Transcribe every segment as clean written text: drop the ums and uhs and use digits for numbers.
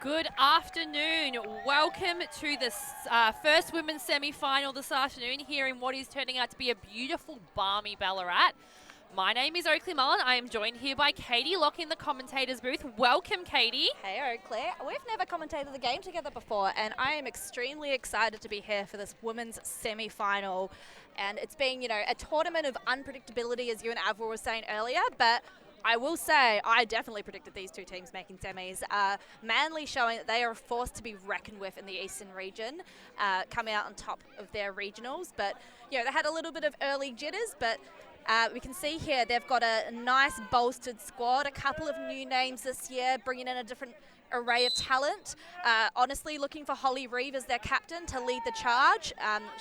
Good afternoon. Welcome to the first women's semi-final this afternoon here in what is turning out to be a beautiful, balmy Ballarat. My name is Oakley Mullen. I am joined here by Katie Locke in the commentator's booth. Welcome, Katie. Hey, Oakley. We've never commentated the game together before, and I am extremely excited to be here for this women's semi-final. And it's been, a tournament of unpredictability, as you and Avril were saying earlier, but I will say I definitely predicted these two teams making semis. Manly showing that they are a force to be reckoned with in the Eastern region, coming out on top of their regionals. But, they had a little bit of early jitters, but we can see here they've got a nice bolstered squad, a couple of new names this year, bringing in a different array of talent. Honestly, looking for Holly Reeve as their captain to lead the charge.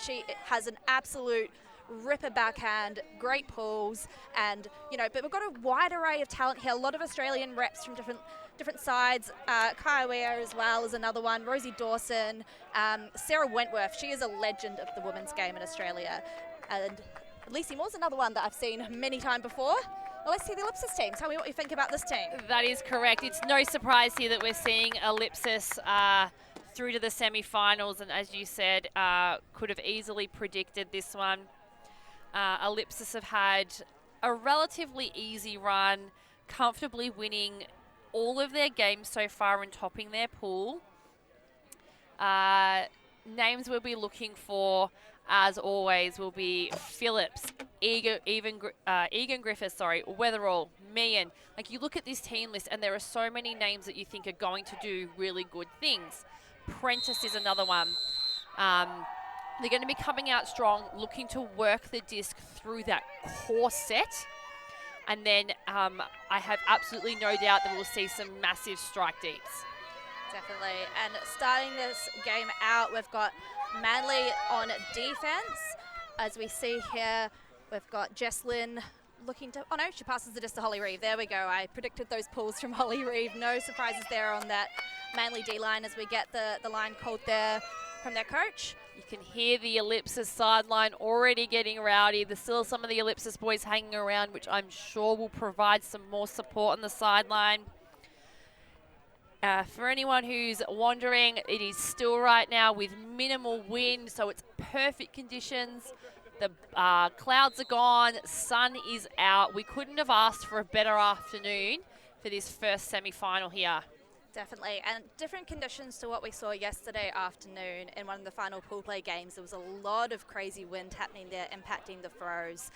She has an absolute ripper backhand, great pulls, and but we've got a wide array of talent here. A lot of Australian reps from different sides. Kaya Weir as well is another one. Rosie Dawson, Sarah Wentworth. She is a legend of the women's game in Australia, and Lacey Moore's another one that I've seen many times before. Well, let's see the Ellipsis team. Tell me what you think about this team. That is correct. It's no surprise here that we're seeing Ellipsis through to the semi-finals, and as you said, could have easily predicted this one. Ellipsis have had a relatively easy run, comfortably winning all of their games so far and topping their pool. Names we'll be looking for, as always, will be Phillips, Egan Griffiths, Weatherall, Meehan. Like, you look at this team list and there are so many names that you think are going to do really good things. Prentice is another one. They're going to be coming out strong, looking to work the disc through that core set. And then I have absolutely no doubt that we'll see some massive strike deeps. Definitely. And starting this game out, we've got Manly on defense. As we see here, we've got Jesslyn looking to... Oh, no, she passes the disc to Holly Reeve. There we go. I predicted those pulls from Holly Reeve. No surprises there on that Manly D-line as we get the line called there from their coach. You can hear the Ellipsis sideline already getting rowdy. There's still some of the Ellipsis boys hanging around, which I'm sure will provide some more support on the sideline. For anyone who's wondering, it is still right now with minimal wind, so it's perfect conditions. The clouds are gone, sun is out. We couldn't have asked for a better afternoon for this first semi-final here. Definitely, and different conditions to what we saw yesterday afternoon in one of the final pool play games. There was a lot of crazy wind happening there, impacting the throws.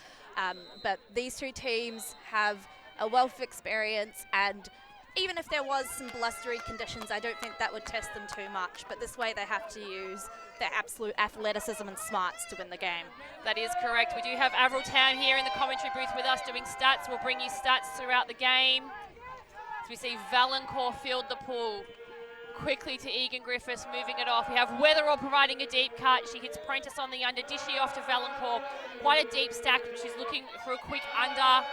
But these two teams have a wealth of experience, and even if there was some blustery conditions, I don't think that would test them too much. But this way they have to use their absolute athleticism and smarts to win the game. That is correct. We do have Avril Town here in the commentary booth with us doing stats. We'll bring you stats throughout the game. We see Valancourt field the pull quickly to Egan Griffiths, moving it off. We have Weatherall providing a deep cut. She hits Prentice on the under, dishy off to Valancourt. Quite a deep stack, but she's looking for a quick under.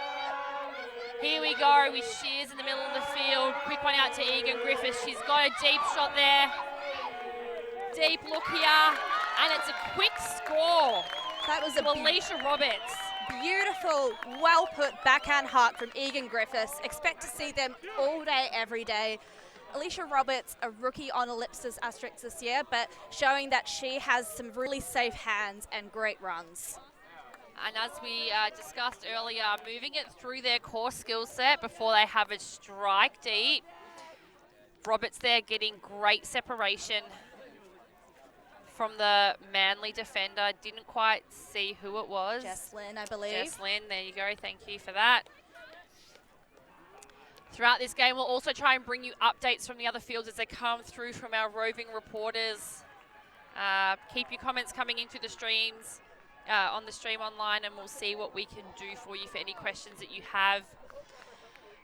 Here we go with Shears in the middle of the field. Quick one out to Egan Griffiths. She's got a deep shot there. Deep look here, and it's a quick score. That was Alicia Roberts. Beautiful, well-put backhand hook from Egan Griffiths. Expect to see them all day, every day. Alicia Roberts, a rookie on Ellipsis Asterisk this year, but showing that she has some really safe hands and great runs. And as we discussed earlier, moving it through their core skill set before they have a strike deep. Roberts there getting great separation from the Manly defender. Didn't quite see who it was. Jesslyn, I believe. Jesslyn, there you go. Thank you for that. Throughout this game, we'll also try and bring you updates from the other fields as they come through from our roving reporters. Keep your comments coming into the streams, on the stream online, and we'll see what we can do for you for any questions that you have.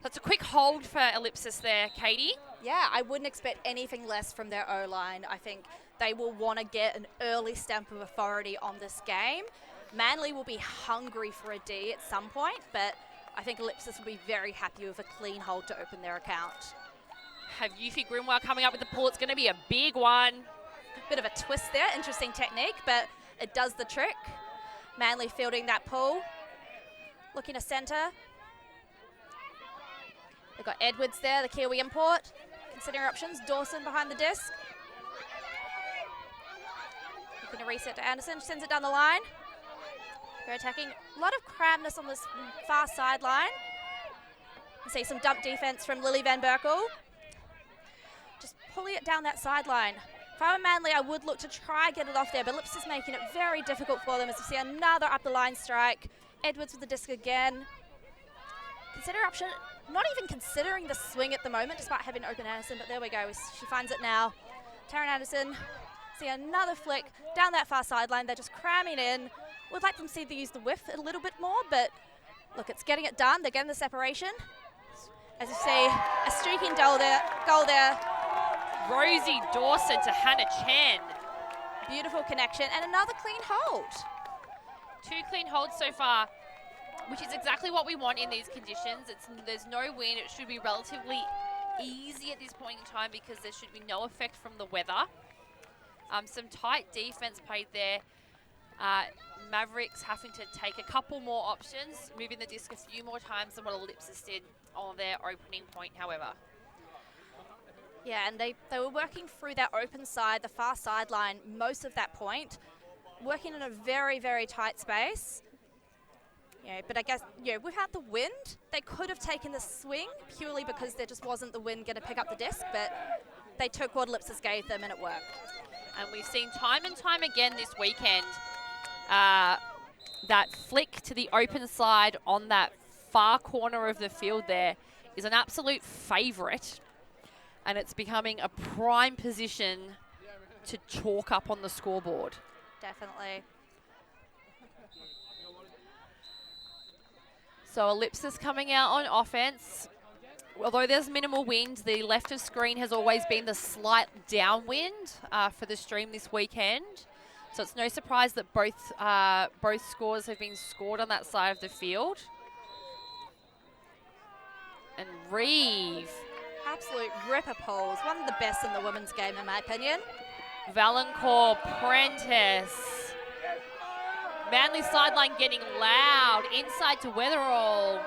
That's a quick hold for Ellipsis there, Katie. Yeah, I wouldn't expect anything less from their O-line. I think they will want to get an early stamp of authority on this game. Manly will be hungry for a D at some point, but I think Ellipsis will be very happy with a clean hold to open their account. Have Yuffie Grimoire coming up with the pull. It's going to be a big one. Bit of a twist there, interesting technique, but it does the trick. Manly fielding that pull. Looking to centre. They've got Edwards there, the Kiwi import. Considering options, Dawson behind the disc. Looking to reset to Anderson, sends it down the line. Go attacking. A lot of cramness on this far sideline. You see some dump defense from Lily Van Berkel. Just pulling it down that sideline. If I were Manly, I would look to try and get it off there, but Ellipsis is making it very difficult for them as we see another up the line strike. Edwards with the disc again. Consider option, not even considering the swing at the moment, despite having open Anderson, but there we go. She finds it now. Taryn Anderson, see another flick down that far sideline. They're just cramming in. Would like them to see they use the whiff a little bit more, but look, it's getting it done. They're getting the separation. As you see, a streaking goal there. Rosie Dawson to Hannah Chen. Beautiful connection and another clean hold. 2 clean holds so far, which is exactly what we want in these conditions. There's no wind. It should be relatively easy at this point in time because there should be no effect from the weather. Some tight defense played there. Mavericks having to take a couple more options, moving the disc a few more times than what Ellipsis did on their opening point, however. Yeah, and they were working through that open side, the far sideline, most of that point, working in a very, very tight space. Yeah, but I guess, without the wind, they could have taken the swing purely because there just wasn't the wind going to pick up the disc, but they took what Ellipsis gave them and it worked. And we've seen time and time again this weekend that flick to the open side on that far corner of the field there is an absolute favourite, and it's becoming a prime position to chalk up on the scoreboard. Definitely. So Ellipsis coming out on offense. Although there's minimal wind, the left of screen has always been the slight downwind for the stream this weekend. So it's no surprise that both scores have been scored on that side of the field. And Reeve. Absolute ripper pulls. One of the best in the women's game, in my opinion. Valancourt, Prentice. Manly sideline getting loud. Inside to Weatherall.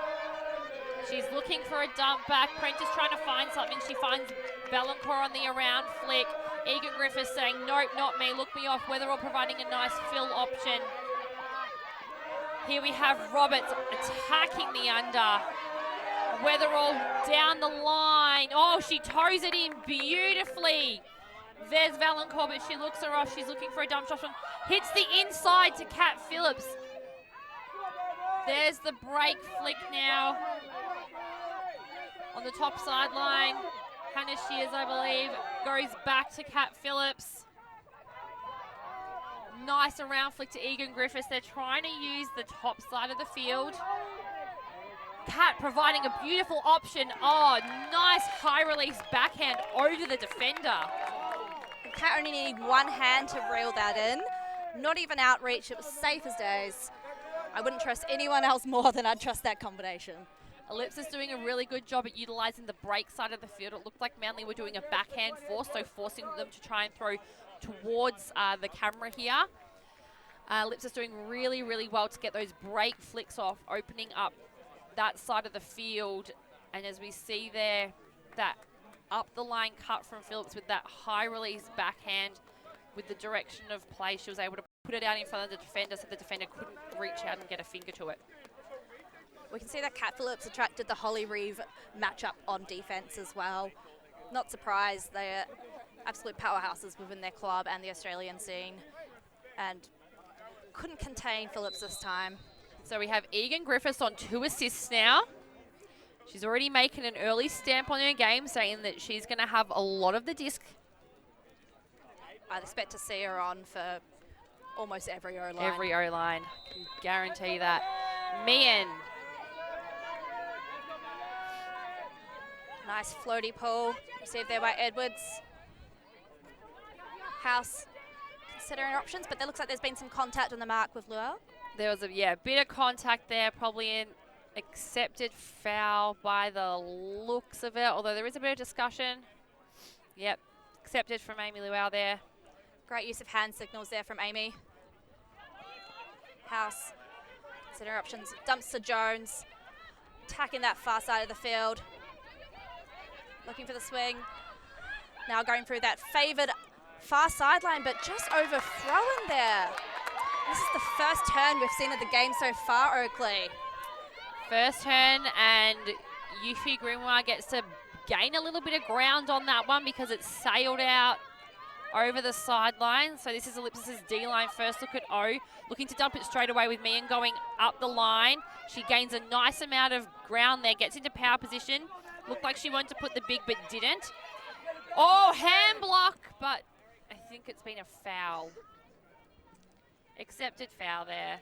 She's looking for a dump back. Prentice trying to find something. She finds Valancourt on the around flick. Egan Griffiths saying, nope, not me. Look me off. Weatherall providing a nice fill option. Here we have Roberts attacking the under. Weatherall down the line. Oh, she toes it in beautifully. There's Valancourt, but she looks her off. She's looking for a dump shot. Hits the inside to Kat Phillips. There's the break flick now. On the top sideline, Hannah Shears, I believe, goes back to Kat Phillips. Nice around flick to Egan Griffiths. They're trying to use the top side of the field. Kat providing a beautiful option. Oh, nice high release backhand over the defender. Kat only needed one hand to reel that in. Not even outreach. It was safe as days. I wouldn't trust anyone else more than I'd trust that combination. Ellipsis doing a really good job at utilising the break side of the field. It looked like Manly were doing a backhand force, so forcing them to try and throw towards the camera here. Ellipsis doing really, really well to get those break flicks off, opening up that side of the field. And as we see there, that up the line cut from Phillips with that high release backhand with the direction of play, she was able to put it out in front of the defender so the defender couldn't reach out and get a finger to it. We can see that Kat Phillips attracted the Holly Reeve matchup on defense as well. Not surprised, they're absolute powerhouses within their club and the Australian scene, and couldn't contain Phillips this time. So we have Egan Griffiths on 2 assists now. She's already making an early stamp on her game, saying that she's going to have a lot of the disc. I'd expect to see her on for almost every O-line. Every O-line, can guarantee that. Meehan. Nice floaty pull, received there by Edwards. House considering options, but there looks like there's been some contact on the mark with Luell. There was a bit of contact there, probably an accepted foul by the looks of it, although there is a bit of discussion. Yep, accepted from Amy Luell there. Great use of hand signals there from Amy. House, consider options, dumps to Jones, attacking that far side of the field. Looking for the swing. Now going through that favoured far sideline, but just overthrown there. This is the first turn we've seen of the game so far, Oakley. First turn, and Yuffie Grimoire gets to gain a little bit of ground on that one because it sailed out over the sideline. So this is Ellipsis' D-line. First look at O, looking to dump it straight away with Meehan going up the line. She gains a nice amount of ground there, gets into power position. Looked like she wanted to put the big, but didn't. Oh, hand block, but I think it's been a foul. Accepted foul there.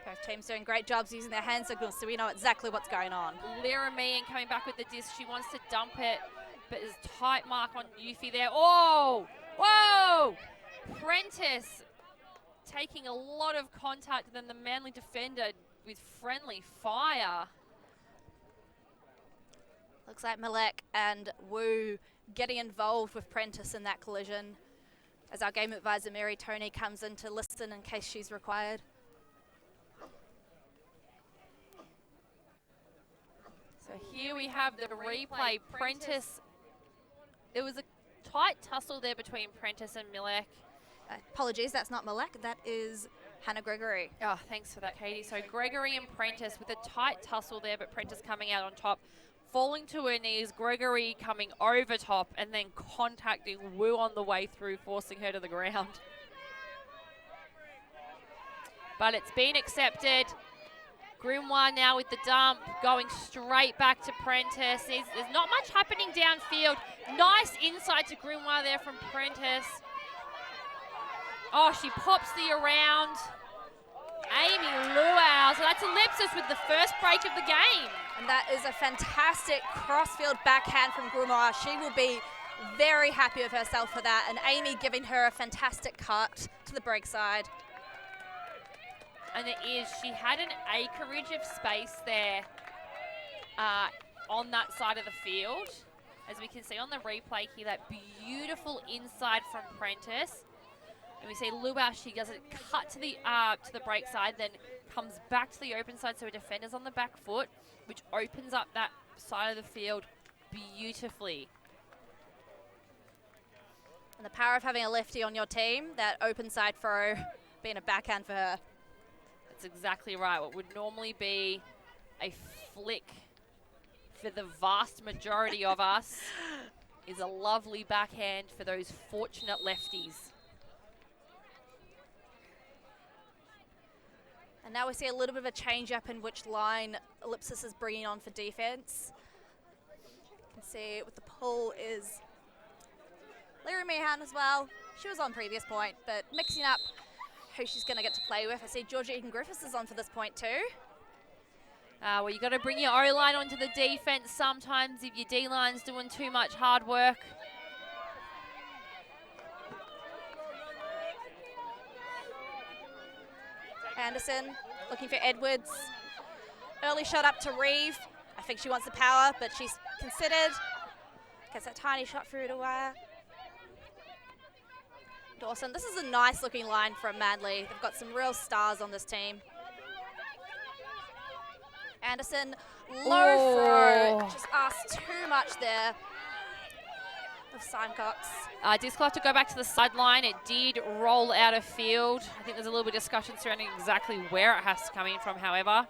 Both teams doing great jobs using their hand signals, so we know exactly what's going on. Lyra Meehan coming back with the disc. She wants to dump it, but there's a tight mark on Yuffie there. Oh, whoa! Prentice taking a lot of contact, then the Manly defender with friendly fire. Looks like Malek and Wu getting involved with Prentice in that collision as our game advisor Mary Tony comes in to listen in case she's required. So here we have the replay. Prentice, there was a tight tussle there between Prentice and Malek. Apologies, that's not Malek, that is Hannah Gregory. Oh, thanks for that, Katie. So Gregory and Prentice with a tight tussle there, but Prentice coming out on top. Falling to her knees, Gregory coming over top and then contacting Wu on the way through, forcing her to the ground. But it's been accepted. Grimoire now with the dump, going straight back to Prentice. There's not much happening downfield. Nice insight to Grimoire there from Prentice. Oh, she pops the around. Amy Luau. So that's Ellipsis with the first break of the game. And that is a fantastic crossfield backhand from Grimoire. She will be very happy with herself for that. And Amy giving her a fantastic cut to the break side. And it is, she had an acreage of space there on that side of the field. As we can see on the replay here, that beautiful inside from Prentice. And we see Luau, she does a cut to the break side, then comes back to the open side, so her defender's on the back foot, which opens up that side of the field beautifully. And the power of having a lefty on your team, that open side throw being a backhand for her. That's exactly right. What would normally be a flick for the vast majority of us is a lovely backhand for those fortunate lefties. And now we see a little bit of a change up in which line Ellipsis is bringing on for defense. You can see with the pull is Lyra Meehan as well. She was on previous point, but mixing up who she's going to get to play with. I see Georgia Egan-Griffiths is on for this point too. Well, you got to bring your O-line onto the defense sometimes if your D-line's doing too much hard work. Anderson looking for Edwards. Early shot up to Reeve. I think she wants the power, but she's considered. Gets that tiny shot through to wire. Dawson, this is a nice looking line from Manly. They've got some real stars on this team. Anderson, low throw. Just asked too much there of Simecox. Disc will have to go back to the sideline. It did roll out of field. I think there's a little bit of discussion surrounding exactly where it has to come in from, however.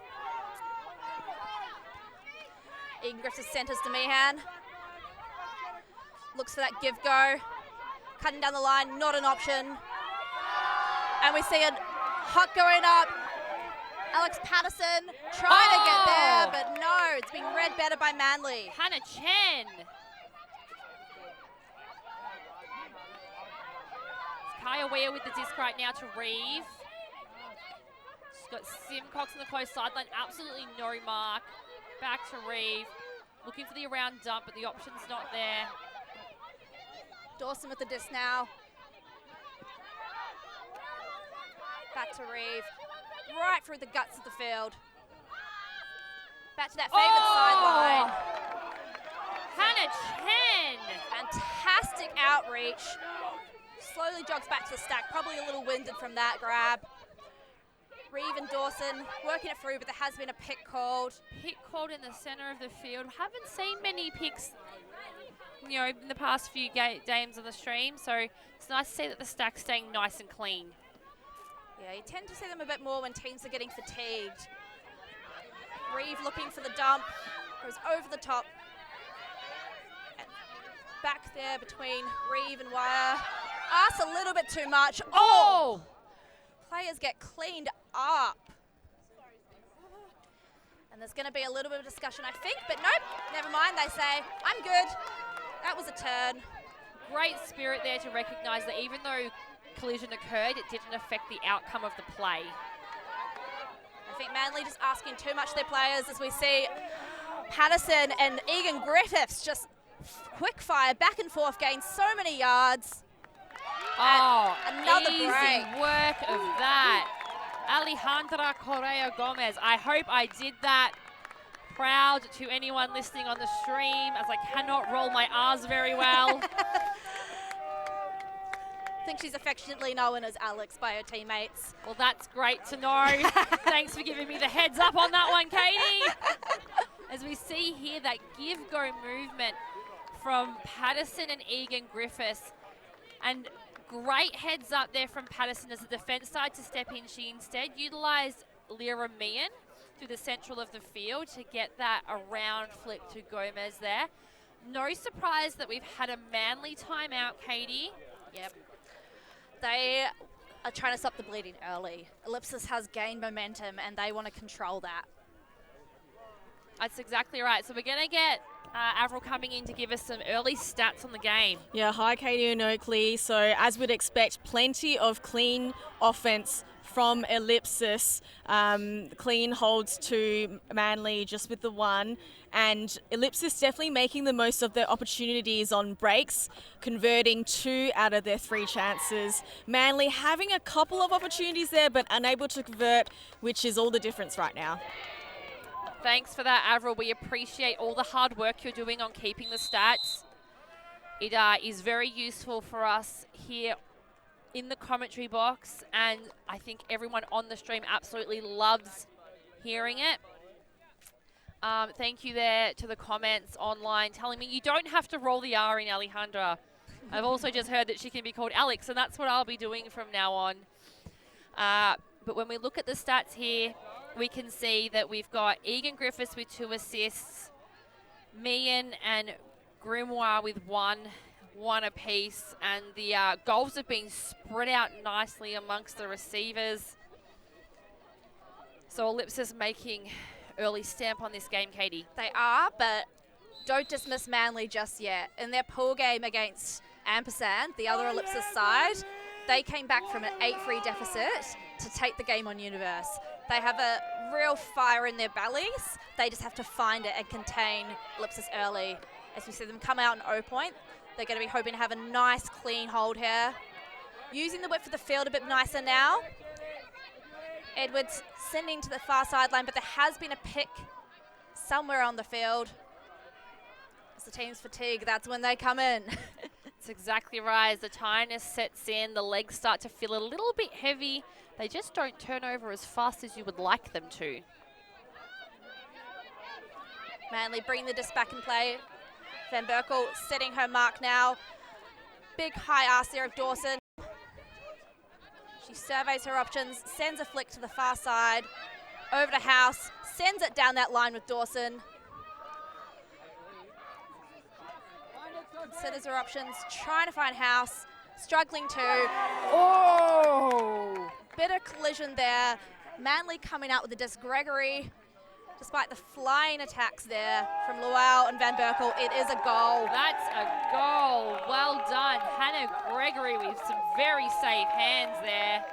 Egan-Griffiths centres to Meehan. Looks for that give-go. Cutting down the line, not an option. And we see a hut going up. Alex Patterson trying to get there, but no, it's being read better by Manly. Hannah Chen. It's Kaya Weir with the disc right now to Reeve. She's got Simcox on the close sideline, absolutely no mark. Back to Reeve. Looking for the around dump, but the option's not there. Dawson with the disc now. Back to Reeve. Right through the guts of the field. Back to that favoured sideline. Hannah Chen. Fantastic outreach. Slowly jogs back to the stack. Probably a little winded from that grab. Reeve and Dawson working it through, but there has been a pick called. Pick called in the center of the field. Haven't seen many picks, you know, in the past few games on the stream, so it's nice to see that the stack's staying nice and clean. Yeah, you tend to see them a bit more when teams are getting fatigued. Reeve looking for the dump, goes over the top. And back there between Reeve and Wire. Asks a little bit too much. Oh! Players get cleaned up. And there's going to be a little bit of discussion, I think, but nope, never mind. They say, I'm good. That was a turn. Great spirit there to recognise that even though collision occurred, it didn't affect the outcome of the play. I think Manly just asking too much of their players as we see Patterson and Egan Griffiths just quick fire back and forth, gain so many yards. Oh, another easy break. work of that. Alejandra Correa Gomez. I hope I did that. Proud to anyone listening on the stream, as I cannot roll my R's very well. I think she's affectionately known as Alex by her teammates. Well, that's great to know. Thanks for giving me the heads up on that one, Katie. As we see here, that give-go movement from Patterson and Egan Griffiths. And great heads up there from Patterson as the defence side to step in. She instead utilised Lyra Meehan through the central of the field to get that around flip to Gomez there. No surprise that we've had a Manly timeout, Katie. Yep. They are trying to stop the bleeding early. Ellipsis has gained momentum and they want to control that. That's exactly right. So we're going to get Avril coming in to give us some early stats on the game. Yeah, hi Katie and Oakley. So as we'd expect, plenty of clean offense from Ellipsis. Clean holds to Manly just with the one. And Ellipsis definitely making the most of their opportunities on breaks, converting 2 out of their 3 chances. Manly having a couple of opportunities there, but unable to convert, which is all the difference right now. Thanks for that, Avril. We appreciate all the hard work you're doing on keeping the stats. It is very useful for us here in the commentary box, and I think everyone on the stream absolutely loves hearing it. Thank you there to the comments online telling me you don't have to roll the R in Alejandra. I've also just heard that she can be called Alex, and that's what I'll be doing from now on. But when we look at the stats here, we can see that we've got Egan Griffiths with 2 assists, Meehan and Grimoire with one apiece, and the goals have been spread out nicely amongst the receivers. So Ellipsis making early stamp on this game, Katie. They are, but don't dismiss Manly just yet. In their pool game against Ampersand, the other Ellipsis side, they came back from an 8-3 deficit to take the game on Universe. They have a real fire in their bellies. They just have to find it and contain Ellipsis early. As we see them come out in O point, they're going to be hoping to have a nice clean hold here. Using the width of the field a bit nicer now. Edwards sending to the far sideline, but there has been a pick somewhere on the field. As the team's fatigue, that's when they come in. That's exactly right. As the tiredness sets in, the legs start to feel a little bit heavy. They just don't turn over as fast as you would like them to. Manly bring the disc back in play. Van Berkel setting her mark now. Big high ask there of Dawson. She surveys her options, sends a flick to the far side, over to House, sends it down that line with Dawson. Considers her options, trying to find House, struggling to. Oh! Bit of collision there. Manly coming out with the disc. Gregory, despite the flying attacks there from Luau and Van Berkel, it is a goal. That's a goal. Well done. Hannah Gregory with some very safe hands there.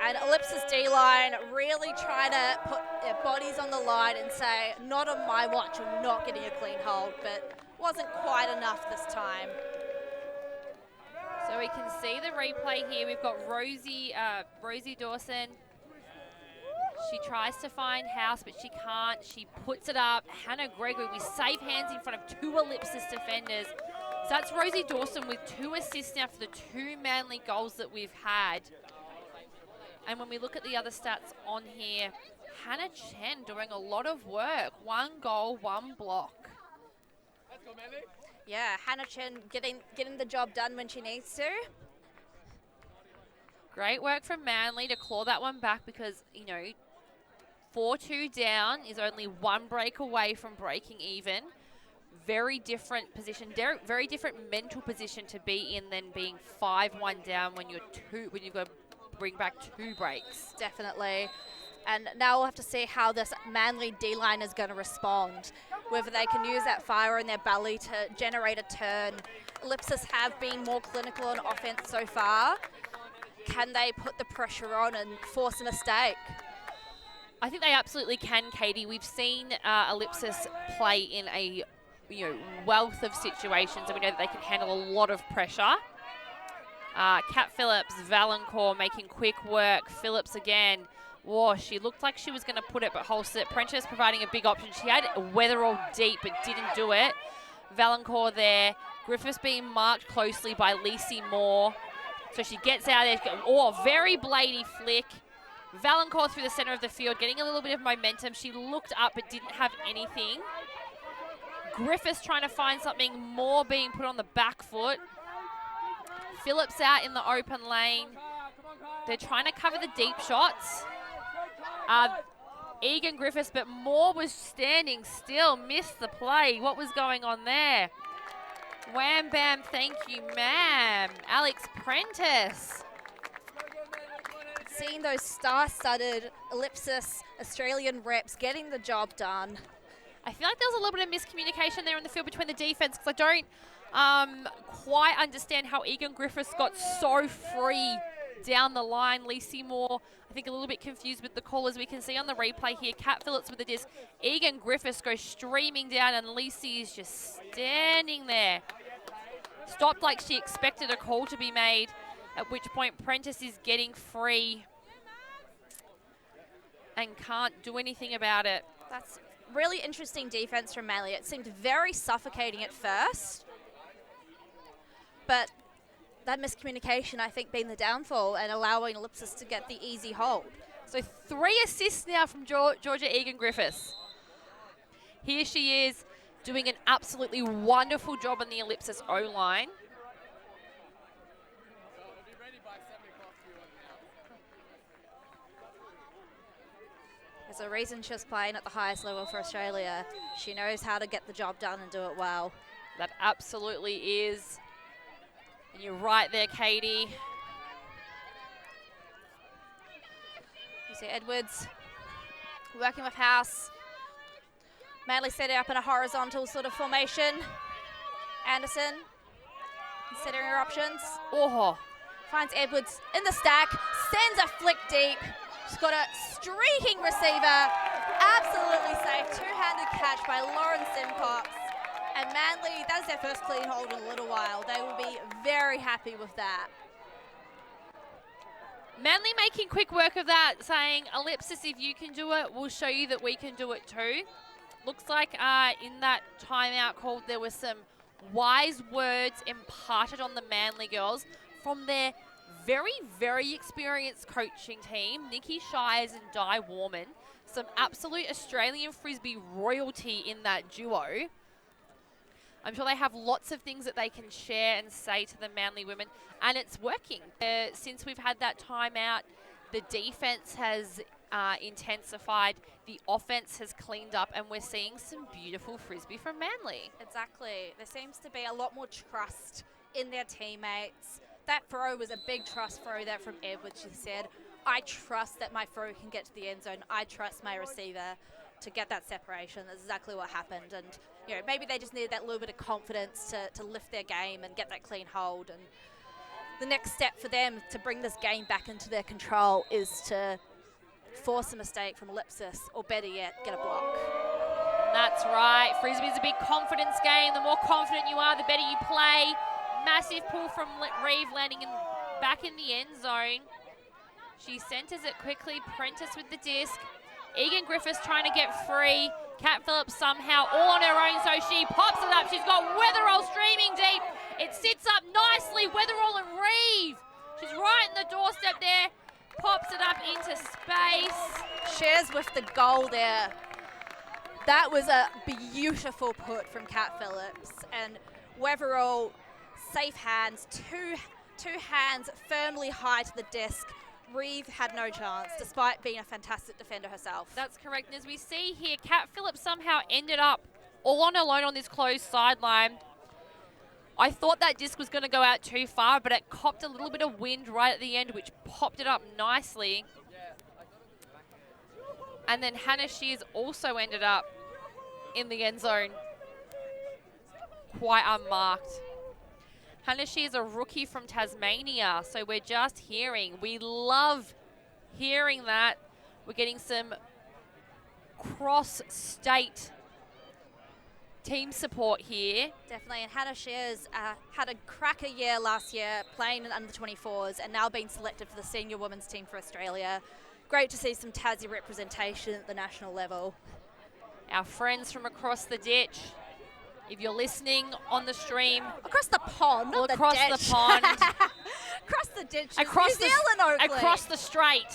And Ellipsis D-line really trying to put their bodies on the line and say, not on my watch, I'm not getting a clean hold, but wasn't quite enough this time. So we can see the replay here. We've got Rosie Dawson. She tries to find House, but she can't. She puts it up. Hannah Gregory with safe hands in front of 2 Ellipsis defenders. So that's Rosie Dawson with 2 assists now for the 2 Manly goals that we've had. And when we look at the other stats on here, Hannah Chen doing a lot of work. 1 goal, 1 block. Yeah, Hannah Chen getting the job done when she needs to. Great work from Manly to claw that one back because, you know, 4-2 down is only 1 break away from breaking even. Very different position, very different mental position to be in than being 5-1 down when you've got to bring back 2 breaks. Definitely. And now we'll have to see how this Manly D-line is going to respond. Whether they can use that fire in their belly to generate a turn. Ellipsis have been more clinical on offense so far. Can they put the pressure on and force a mistake? I think they absolutely can, Katie. We've seen Ellipsis play in a wealth of situations, and we know that they can handle a lot of pressure. Kat Phillips, Valancourt making quick work. Phillips again. Whoa, she looked like she was going to put it, but holds it. Prentice providing a big option. She had Weatherall deep, but didn't do it. Valancourt there. Griffiths being marked closely by Lacey Moore. So she gets out there. Oh, very bladey flick. Valancourt through the center of the field, getting a little bit of momentum. She looked up, but didn't have anything. Griffiths trying to find something more, being put on the back foot. Phillips out in the open lane. They're trying to cover the deep shots. Egan Griffiths, but Moore was standing still, missed the play. What was going on there? Wham bam, thank you, ma'am. Alex Prentice. Seeing those star-studded Ellipsis Australian reps getting the job done. I feel like there was a little bit of miscommunication there in the field between the defense, because I don't quite understand how Egan Griffiths got so free down the line. Lacey Moore, I think, a little bit confused with the call, as we can see on the replay here. Kat Phillips with the disc. Egan Griffiths goes streaming down, and Lacey is just standing there. Stopped like she expected a call to be made, at which point Prentice is getting free and can't do anything about it. That's really interesting defense from Manly. It seemed very suffocating at first, but that miscommunication, I think, being the downfall and allowing Ellipsis to get the easy hold. So 3 assists now from Georgia Egan Griffiths. Here she is doing an absolutely wonderful job on the Ellipsis O-line. There's a reason she's playing at the highest level for Australia. She knows how to get the job done and do it well. That absolutely is. And you're right there, Katie. You see Edwards working with House. Manly set it up in a horizontal sort of formation. Anderson considering her options. Oh, Finds Edwards in the stack, sends a flick deep. She's got a streaking receiver. Absolutely safe. Two-handed catch by Lauren Simcox. And Manly, that is their first clean hold in a little while. They will be very happy with that. Manly making quick work of that, saying, Ellipsis, if you can do it, we'll show you that we can do it too. Looks like in that timeout call, there were some wise words imparted on the Manly girls from their very, very experienced coaching team, Nikki Shires and Di Warman. Some absolute Australian Frisbee royalty in that duo. I'm sure they have lots of things that they can share and say to the Manly women, and it's working. Since we've had that timeout, the defense has intensified, the offense has cleaned up, and we're seeing some beautiful Frisbee from Manly. Exactly. There seems to be a lot more trust in their teammates. That throw was a big trust throw there from Edwards. She said, I trust that my throw can get to the end zone. I trust my receiver to get that separation. That's exactly what happened. And you know, maybe they just needed that little bit of confidence to lift their game and get that clean hold. And the next step for them to bring this game back into their control is to force a mistake from Ellipsis, or better yet, get a block. That's right. Frisbee's a big confidence game. The more confident you are, the better you play. Massive pull from Reeve, landing back in the end zone. She centers it quickly. Prentice with the disc. Egan Griffiths trying to get free. Kat Phillips somehow all on her own, so she pops it up. She's got Weatherall streaming deep. It sits up nicely. Weatherall and Reeve. She's right in the doorstep there. Pops it up into space. Shears with the goal there. That was a beautiful put from Kat Phillips. And Weatherall, safe hands, two hands firmly high to the disc. Reeve had no chance, despite being a fantastic defender herself. That's correct. And as we see here, Kat Phillips somehow ended up all on her own on this closed sideline. I thought that disc was going to go out too far, but it copped a little bit of wind right at the end, which popped it up nicely. And then Hannah Shears also ended up in the end zone, quite unmarked. Hannah Shears is a rookie from Tasmania, so we're just hearing. We love hearing that. We're getting some cross-state team support here. Definitely, and Hannah Shears had a cracker year last year playing in under 24s and now being selected for the senior women's team for Australia. Great to see some Tassie representation at the national level. Our friends from across the ditch, if you're listening on the stream. Across the pond, not across the ditch. The pond. Across the ditch. Across New Zealand, Oakley. Across the strait.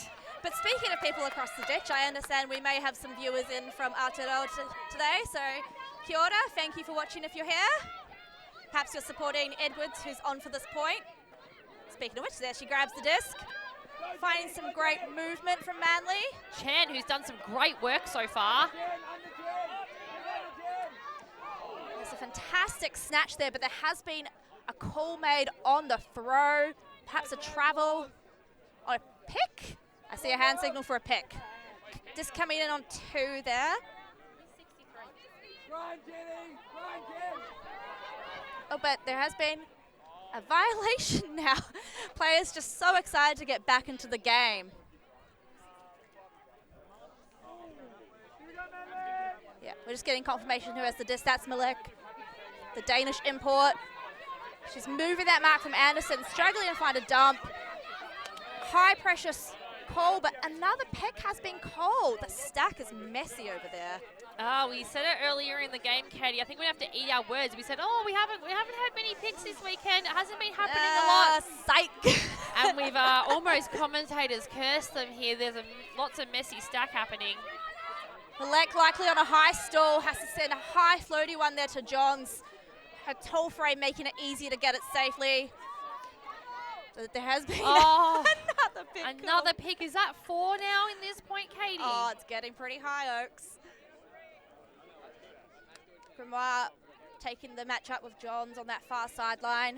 But speaking of people across the ditch, I understand we may have some viewers in from Aotearoa today. So, kia ora, thank you for watching if you're here. Perhaps you're supporting Edwards, who's on for this point. Speaking of which, there she grabs the disc. Finding some great movement from Manly. Chan, who's done some great work so far. There's a fantastic snatch there, but there has been a call made on the throw. Perhaps a travel or a pick. I see a hand signal for a pick. Just coming in on 2 there. Oh, but there has been a violation now. Players just so excited to get back into the game. Yeah, we're just getting confirmation who has the disc. That's Malik, the Danish import. She's moving that mark from Anderson, struggling to find a dump. High pressure call, but another pick has been called. The stack is messy over there. Oh, we said it earlier in the game, Katie. I think we have to eat our words. We said, oh, we haven't had many picks this weekend. It hasn't been happening a lot. Psych. And we've almost commentators cursed them here. There's lots of messy stack happening. Malek likely on a high stall, has to send a high floaty one there to Johns. Her tall frame making it easier to get it safely. But there has been another pick. Another pick. Is that 4 now in this point, Katie? Oh, it's getting pretty high, Oaks. Grimoire taking the matchup with Johns on that far sideline.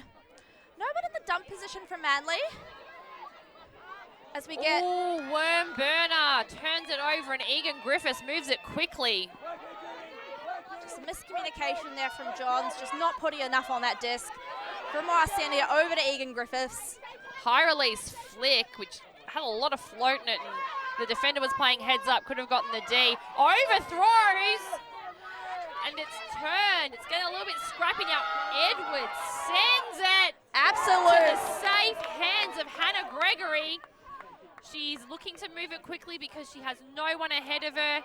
No one in the dump position from Manly. As we get... Oh, Worm Burner turns it over and Egan Griffiths moves it quickly. Just a miscommunication there from Johns, just not putting enough on that disc. Grimoire sending it over to Egan Griffiths. High release flick, which had a lot of float in it, and the defender was playing heads up, could have gotten the D. Overthrows! And it's turned. It's getting a little bit scrappy now. Edwards sends it Absolute. to the safe hands of Hannah Gregory. She's looking to move it quickly because she has no one ahead of her.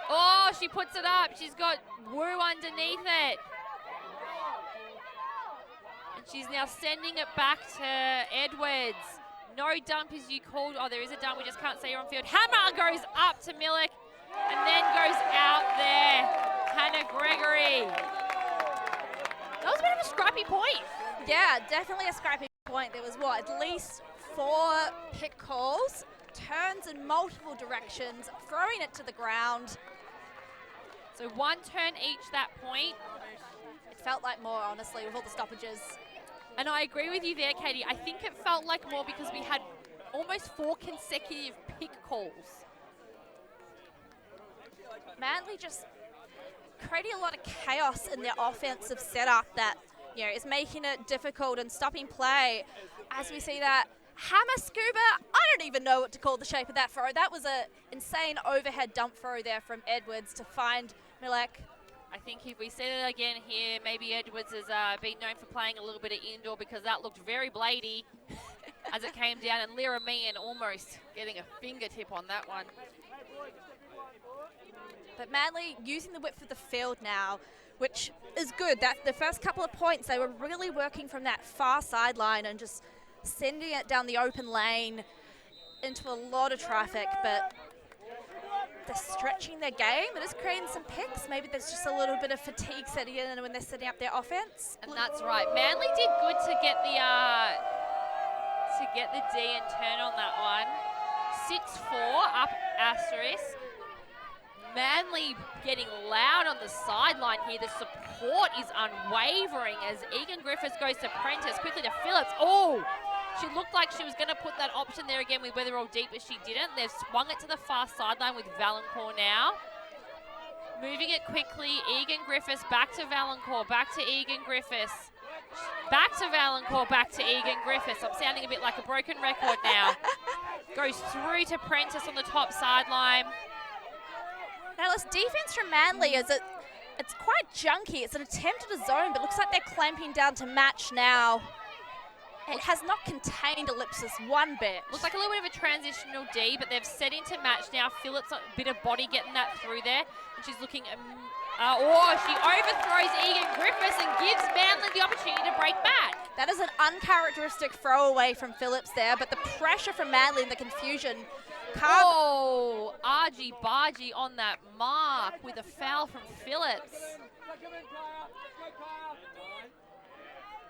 Oh, she puts it up. She's got Wu underneath it. And she's now sending it back to Edwards. No dump as you called. Oh, there is a dump. We just can't see her on field. Hammer goes up to Millick. And then goes out there, Hannah Gregory. That was a bit of a scrappy point. Yeah, definitely a scrappy point. There was, at least 4 pick calls, turns in multiple directions, throwing it to the ground. So 1 turn each that point. It felt like more, honestly, with all the stoppages. And I agree with you there, Katie. I think it felt like more because we had almost 4 consecutive pick calls. Manly just creating a lot of chaos in their offensive setup that, is making it difficult and stopping play. As we see that hammer scuba, I don't even know what to call the shape of that throw. That was an insane overhead dump throw there from Edwards to find Milek. I think if we said it again here, maybe Edwards has been known for playing a little bit of indoor because that looked very bladey as it came down, and Lyra Meehan almost getting a fingertip on that one. But Manly using the width of the field now, which is good. That the first couple of points, they were really working from that far sideline and just sending it down the open lane. into a lot of traffic, but they're stretching their game. It is creating some picks. Maybe there's just a little bit of fatigue setting in when they're setting up their offense. And that's right. Manly did good to get the D and turn on that one. 6-4 up Asterisk. Manly getting loud on the sideline here. The support is unwavering as Egan Griffiths goes to Prentice, quickly to Phillips. Oh, she looked like she was going to put that option there again with Weatherall deep, but she didn't. They've swung it to the far sideline with Valancourt now. Moving it quickly, Egan Griffiths back to Valancourt, back to Egan Griffiths. Back to Valancourt, back to Egan Griffiths. I'm sounding a bit like a broken record now. Goes through to Prentice on the top sideline. Now this defense from Manly it's quite junky. It's an attempt at a zone, but looks like they're clamping down to match now. It has not contained Ellipsis one bit. Looks like a little bit of a transitional D, but they've set into match now. Phillips, a bit of body getting that through there. And she's looking, she overthrows Egan Griffiths and gives Manly the opportunity to break back. That is an uncharacteristic throwaway from Phillips there, but the pressure from Manly and the confusion. Argy Bargy on that mark with a foul from Phillips.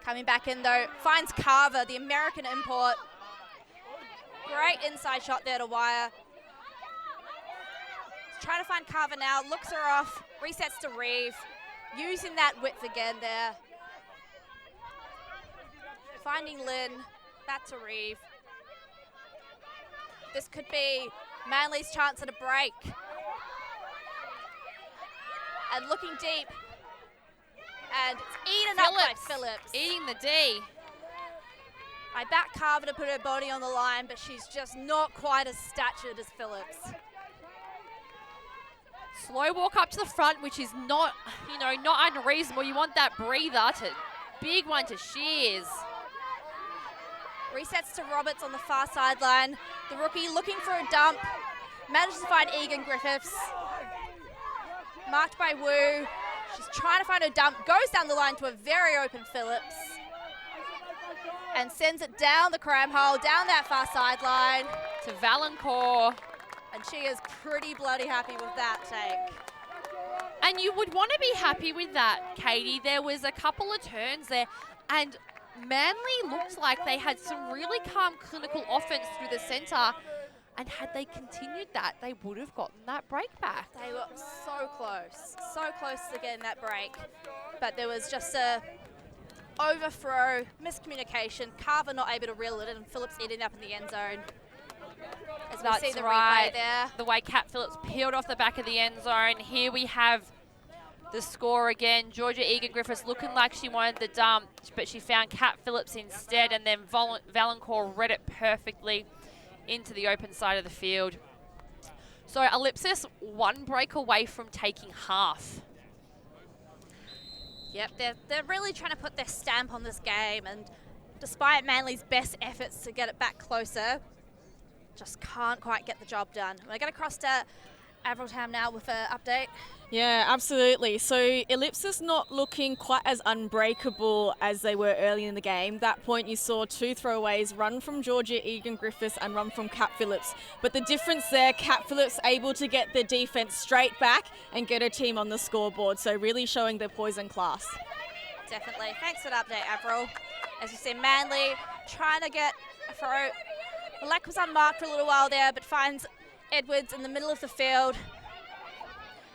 Coming back in though, finds Carver, the American import. Great inside shot there to Wire. Trying to find Carver now, looks her off, resets to Reeve. Using that width again there. Finding Lynn, back to Reeve. This could be Manly's chance at a break. And looking deep. And it's eaten up by Phillips. Eating the D. I back Carver to put her body on the line, but she's just not quite as statured as Phillips. Slow walk up to the front, which is not unreasonable. You want that breather big one to Shears. Resets to Roberts on the far sideline. The rookie looking for a dump. Manages to find Egan Griffiths. Marked by Wu. She's trying to find a dump. Goes down the line to a very open Phillips. And sends it down the cram hole, down that far sideline. To Valancourt. And she is pretty bloody happy with that take. And you would want to be happy with that, Katie. There was a couple of turns there, and Manly looked like they had some really calm clinical offense through the centre, and had they continued that, they would have gotten that break back. They were so close to getting that break. But there was just a overthrow, miscommunication, Carver not able to reel it in, and Phillips eating up in the end zone. As we see the replay there. The way Kat Phillips peeled off the back of the end zone. Here we have the score again. Georgia Egan Griffiths looking like she wanted the dump, but she found Kat Phillips instead, and then Valancourt read it perfectly into the open side of the field. So Ellipsis one break away from taking half. Yep, they're really trying to put their stamp on this game, and despite Manly's best efforts to get it back closer, just can't quite get the job done. We're going to cross to Avril now with an update. Yeah, absolutely. So Ellipsis not looking quite as unbreakable as they were early in the game. That point you saw two throwaways, run from Georgia Egan Griffiths and run from Kat Phillips. But the difference there, Kat Phillips able to get the defence straight back and get her team on the scoreboard. So really showing their poise and class. Definitely. Thanks for the update, Avril. As you said, Manly trying to get a throw. Leck was unmarked for a little while there, but finds Edwards in the middle of the field.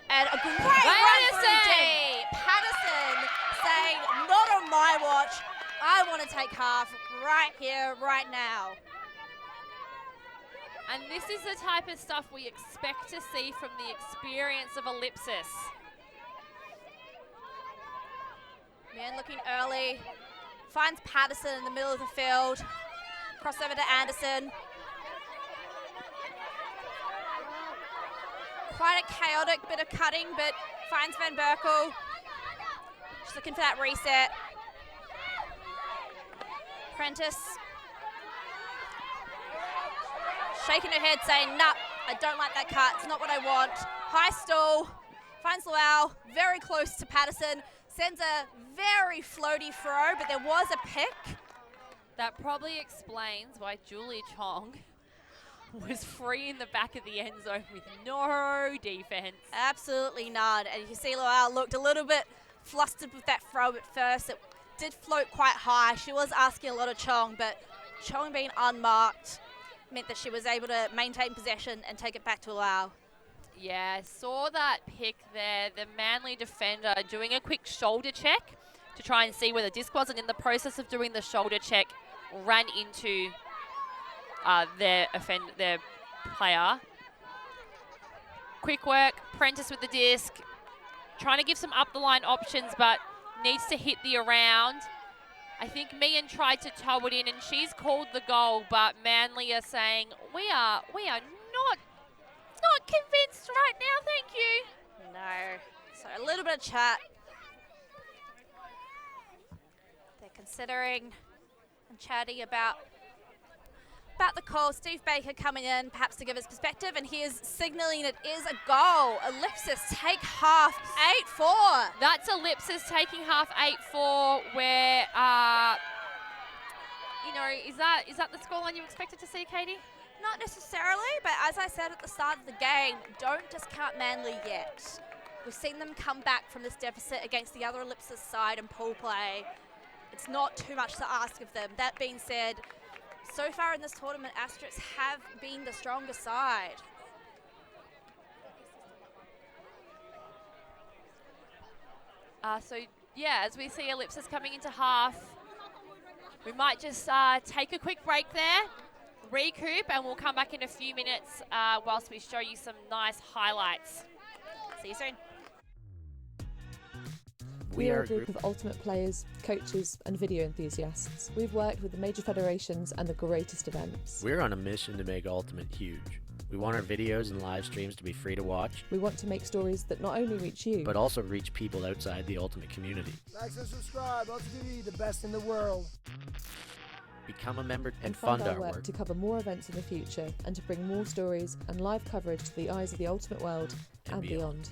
And a great run from D. Patterson saying, not on my watch. I want to take half right here, right now. And this is the type of stuff we expect to see from the experience of Ellipsis. Man looking early. Finds Patterson in the middle of the field. Crossover to Anderson. Quite a chaotic bit of cutting, but finds Van Berkel. She's looking for that reset. Prentice. Shaking her head saying, nah, I don't like that cut. It's not what I want. High stall. Finds Luau. Very close to Patterson. Sends a very floaty throw, but there was a pick. That probably explains why Julie Chong was free in the back of the end zone with no defense. Absolutely none. And you see Luau looked a little bit flustered with that throw at first. It did float quite high. She was asking a lot of Chong, but Chong being unmarked meant that she was able to maintain possession and take it back to Luau. Yeah, saw that pick there. The Manly defender doing a quick shoulder check to try and see where the disc was, and in the process of doing the shoulder check, ran into their player. Quick work, Prentice with the disc, trying to give some up the line options, but needs to hit the around. I think Meehan tried to toe it in, and she's called the goal, but Manly are saying we are not convinced right now, thank you. No. So a little bit of chat. They're considering and chatting about the call. Steve Baker coming in perhaps to give his perspective, and he is signalling it is a goal. Ellipsis take half 8-4. That's Ellipsis taking half 8-4, where is that the scoreline you expected to see, Katie? Not necessarily, but as I said at the start of the game, don't discount Manly yet. We've seen them come back from this deficit against the other Ellipsis side in pool play. It's not too much to ask of them. That being said, so far in this tournament, Asterisk have been the stronger side. As we see Ellipsis coming into half, we might just take a quick break there, recoup, and we'll come back in a few minutes whilst we show you some nice highlights. See you soon. We are a group of ultimate players, coaches and video enthusiasts. We've worked with the major federations and the greatest events. We're on a mission to make Ultimate huge. We want our videos and live streams to be free to watch. We want to make stories that not only reach you, but also reach people outside the Ultimate community. Like and subscribe, Ultimate TV, the best in the world. Become a member and fund fund our work to cover more events in the future and to bring more stories and live coverage to the eyes of the Ultimate world and beyond.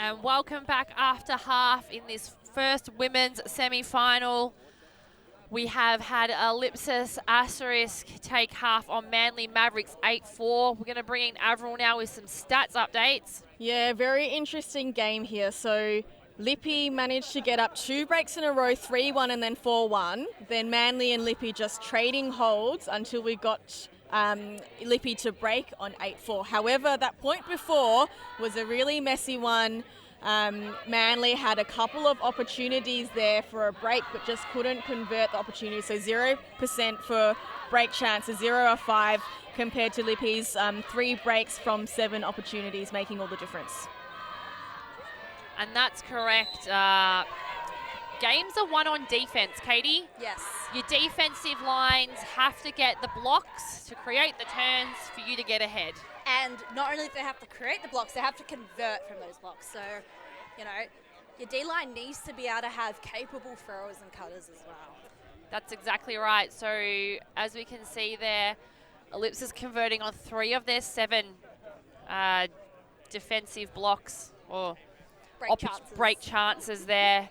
And welcome back after half in this first women's semi-final. We have had Ellipsis Asterisk take half on Manly Mavericks 8-4. We're going to bring in Avril now with some stats updates. Yeah, very interesting game here. So Lippy managed to get up 2 breaks in a row, 3-1 and then 4-1. Then Manly and Lippy just trading holds until we got Lippy to break on 8-4. However, that point before was a really messy one. Manly had a couple of opportunities there for a break, but just couldn't convert the opportunity. So 0% for break chances, 0 of 5, compared to Lippy's 3 breaks from 7 opportunities, making all the difference. And that's correct. Games are won on defense, Katie. Yes. Your defensive lines have to get the blocks to create the turns for you to get ahead. And not only do they have to create the blocks, they have to convert from those blocks. So, you know, your D-line needs to be able to have capable throwers and cutters as well. That's exactly right. So, as we can see there, Ellipsis converting on 3 of their 7 defensive blocks or break chances there.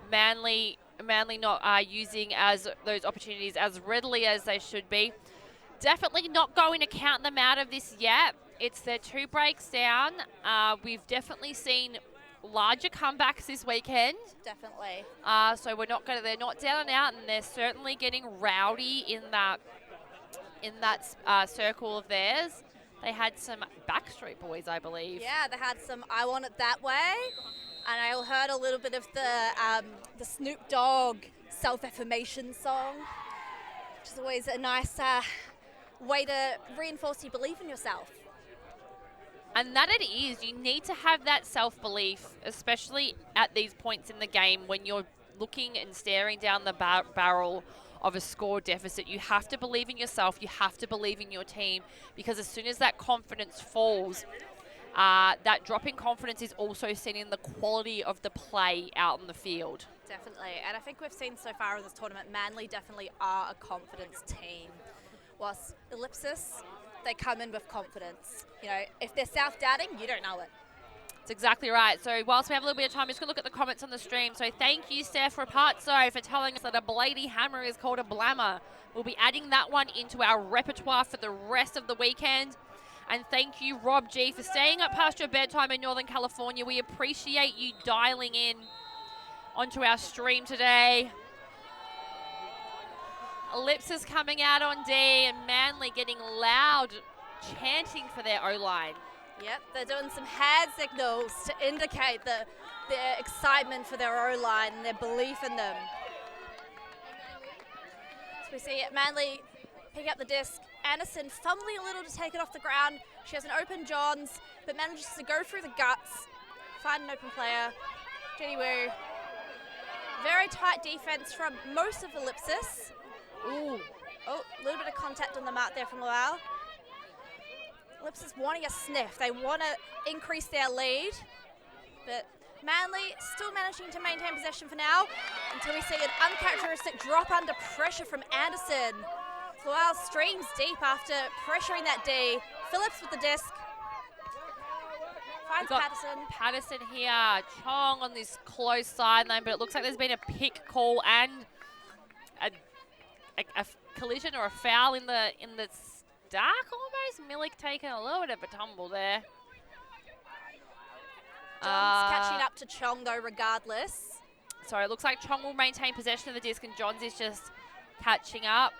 Manly not using those opportunities as readily as they should be. Definitely not going to count them out of this yet. It's their 2 breaks down. We've definitely seen larger comebacks this weekend. Definitely. So they're not down and out, and they're certainly getting rowdy in that circle of theirs. They had some Backstreet Boys, I believe. Yeah, they had some I Want It That Way. And I heard a little bit of the Snoop Dogg self-affirmation song, which is always a nice way to reinforce your belief in yourself. And that it is. You need to have that self-belief, especially at these points in the game when you're looking and staring down the barrel of a score deficit. You have to believe in yourself. You have to believe in your team, because as soon as that confidence falls, that drop in confidence is also seen in the quality of the play out in the field. Definitely. And I think we've seen so far in this tournament, Manly definitely are a confidence team. Whilst Ellipsis, they come in with confidence. You know, if they're self-doubting, you don't know it. That's exactly right. So whilst we have a little bit of time, I'm just going to look at the comments on the stream. So thank you, Steph Rapazzo, for telling us that a Blady hammer is called a blammer. We'll be adding that one into our repertoire for the rest of the weekend. And thank you, Rob G, for staying up past your bedtime in Northern California. We appreciate you dialing in onto our stream today. Ellipsis coming out on D, and Manly getting loud chanting for their O-line. Yep, they're doing some hand signals to indicate their excitement for their O-line and their belief in them. So we see Manly pick up the disc. Anderson fumbling a little to take it off the ground. She has an open Johns, but manages to go through the guts, find an open player. Jenny Wu. Very tight defense from most of Ellipsis. Ooh. Oh, a little bit of contact on the mark there from Lowell. Ellipsis wanting a sniff. They want to increase their lead, but Manly still managing to maintain possession for now until we see an uncharacteristic drop under pressure from Anderson. Lowell streams deep after pressuring that D. Phillips with the disc. Finds Patterson. Patterson here. Chong on this close sideline, but it looks like there's been a pick call and a collision or a foul in the dark almost. Milik taking a little bit of a tumble there. John's catching up to Chong though regardless. So it looks like Chong will maintain possession of the disc and Johns is just catching up.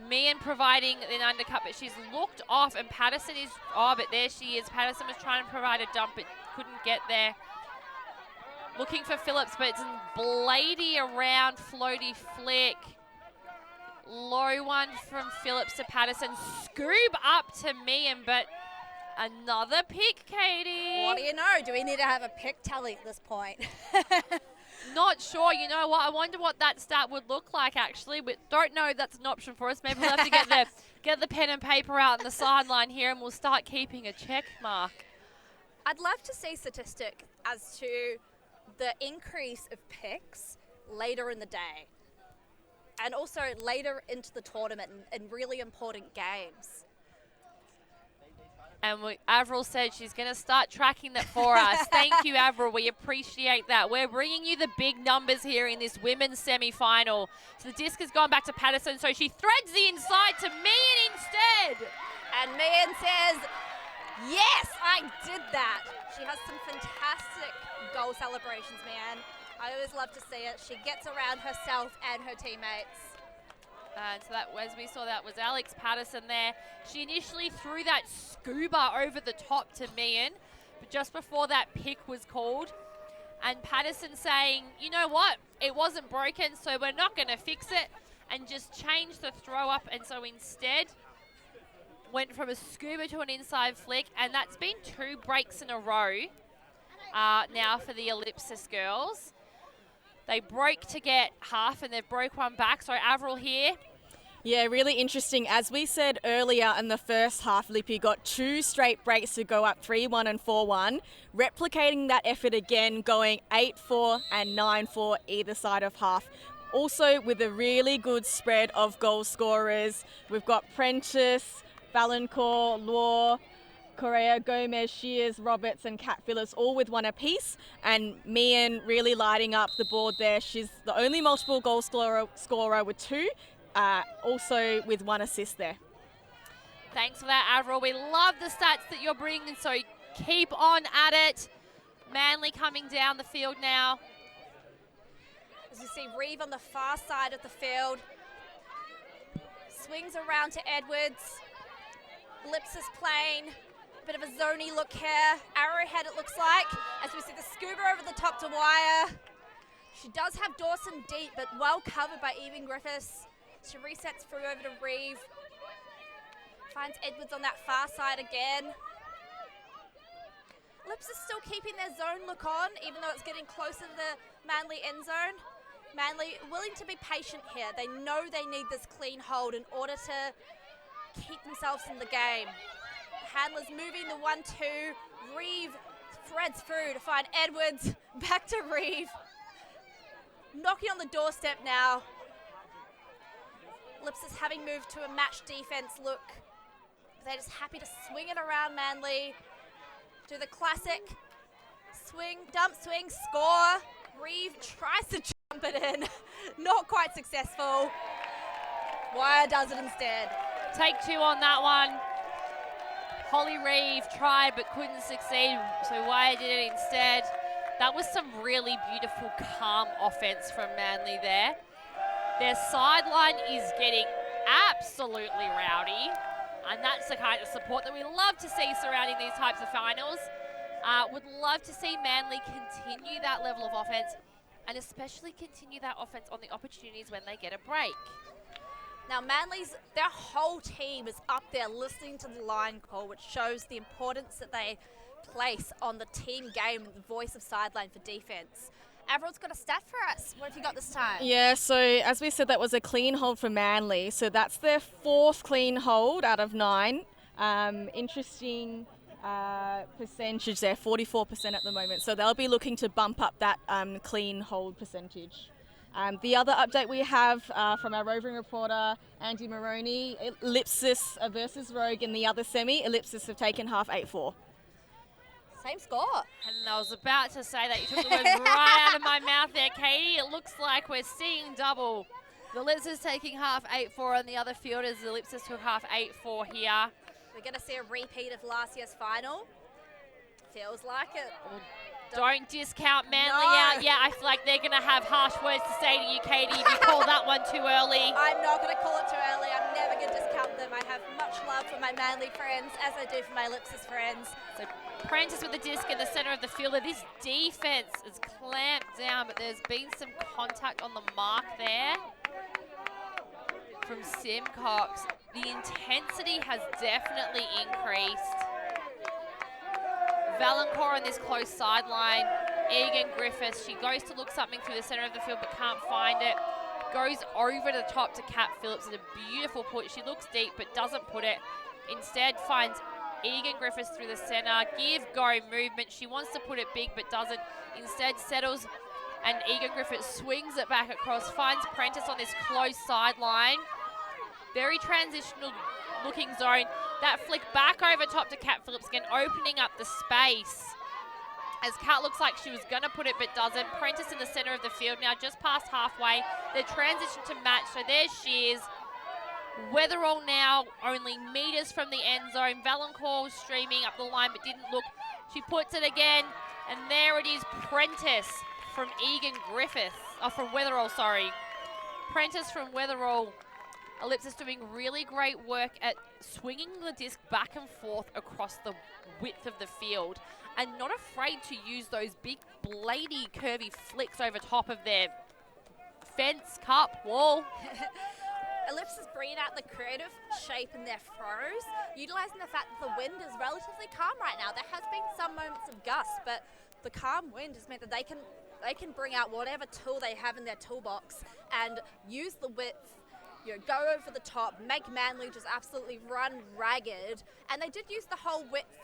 Meehan providing an undercut, but she's looked off, and Patterson is, but there she is. Patterson was trying to provide a dump, but couldn't get there. Looking for Phillips, but it's Blady around, floaty flick. Low one from Phillips to Patterson. Scoob up to Meehan, but another pick, Katie. What do you know? Do we need to have a pick tally at this point? Not sure. You know what? I wonder what that stat would look like, actually. We don't know if that's an option for us. Maybe we'll have to get the pen and paper out on the sideline here, and we'll start keeping a check mark. I'd love to see statistic as to the increase of picks later in the day, and also later into the tournament in really important games. And Avril said she's going to start tracking that for us. Thank you, Avril. We appreciate that. We're bringing you the big numbers here in this women's semi-final. So the disc has gone back to Patterson, so she threads the inside to Meehan instead. And Meehan says, yes, I did that. She has some fantastic goal celebrations, man. I always love to see it. She gets around herself and her teammates. And so that, as we saw, that was Alex Patterson there. She initially threw that scuba over the top to Meehan, but just before that pick was called. And Patterson saying, you know what, it wasn't broken, so we're not going to fix it, and just change the throw up. And so instead went from a scuba to an inside flick, and that's been 2 breaks in a row now for the Ellipsis girls. They broke to get half, and they've broke one back. So Avril here. Yeah, really interesting. As we said earlier in the first half, Lippy got 2 straight breaks to go up 3-1 and 4-1, replicating that effort again, going 8-4 and 9-4 either side of half. Also with a really good spread of goal scorers. We've got Prentice, Valancourt, Law, Correa, Gomez, Shears, Roberts and Kat Phillips all with 1 apiece, and Meehan really lighting up the board there. She's the only multiple goal scorer with 2, also with 1 assist there. Thanks for that, Avril. We love the stats that you're bringing, so keep on at it. Manly coming down the field now. As you see Reeve on the far side of the field. Swings around to Edwards. Ellipsis playing. Bit of a zoney look here. Arrowhead it looks like. As we see the scuba over the top to Wire. She does have Dawson deep, but well covered by Evan Griffiths. She resets through over to Reeve. Finds Edwards on that far side again. Ellipsis still keeping their zone look on, even though it's getting closer to the Manly end zone. Manly willing to be patient here. They know they need this clean hold in order to keep themselves in the game. Handler's moving the 1-2. Reeve threads through to find Edwards. Back to Reeve. Knocking on the doorstep now. Ellipsis having moved to a match defense look. They're just happy to swing it around Manly. Do the classic swing, dump, swing, score. Reeve tries to jump it in. Not quite successful. Wire does it instead. Take 2 on that one. Holly Reeve tried but couldn't succeed, so Wire did it instead. That was some really beautiful, calm offense from Manly there. Their sideline is getting absolutely rowdy, and that's the kind of support that we love to see surrounding these types of finals. Would love to see Manly continue that level of offense, and especially continue that offense on the opportunities when they get a break. Now Manly's, their whole team is up there listening to the line call, which shows the importance that they place on the team game and the voice of sideline for defense. Avril's got a stat for us. What have you got this time? Yeah, so as we said, that was a clean hold for Manly. So that's their 4th clean hold out of 9. Interesting percentage there, 44% at the moment. So they'll be looking to bump up that clean hold percentage. The other update we have from our roving reporter, Andy Maroney, Ellipsis versus Rogue in the other semi. Ellipsis have taken half 8-4. Same score. And I was about to say that. You took the words right out of my mouth there, Katie. It looks like we're seeing double. The Ellipsis taking half 8-4 on the other fielders. The Ellipsis took half 8-4 here. We're going to see a repeat of last year's final. Feels like it. Don't discount Manly No. out yet. I feel like they're going to have harsh words to say to you, Katie, if you call that one too early. I'm not going to call it too early. I'm never going to discount them. I have much love for my Manly friends, as I do for my Ellipsis friends. So Prentice with the disc in the center of the field. This defense is clamped down, but there's been some contact on the mark there from Simcox. The intensity has definitely increased. Valancourt on this close sideline. Egan Griffiths, she goes to look something through the center of the field but can't find it. Goes over the top to Kat Phillips with a beautiful put. She looks deep but doesn't put it. Instead finds Egan Griffiths through the center. Give, go movement. She wants to put it big but doesn't. Instead settles, and Egan Griffiths swings it back across. Finds Prentice on this close sideline. Very transitional looking zone. That flick back over top to Kat Phillips again, opening up the space. As Kat looks like she was going to put it but doesn't. Prentice in the centre of the field now, just past halfway. The transition to match, so there she is. Weatherall now only meters from the end zone. Valancourt streaming up the line but didn't look. She puts it again, and there it is, Prentice from Egan Griffith. Oh, from Weatherall, sorry. Prentice from Weatherall. Ellipsis doing really great work at swinging the disc back and forth across the width of the field and not afraid to use those big bladey curvy flicks over top of their fence, cup, wall. Ellipsis bringing out the creative shape in their throws, utilising the fact that the wind is relatively calm right now. There has been some moments of gusts, but the calm wind has meant that they can bring out whatever tool they have in their toolbox and use the width, go over the top, make Manly just absolutely run ragged. And they did use the whole width,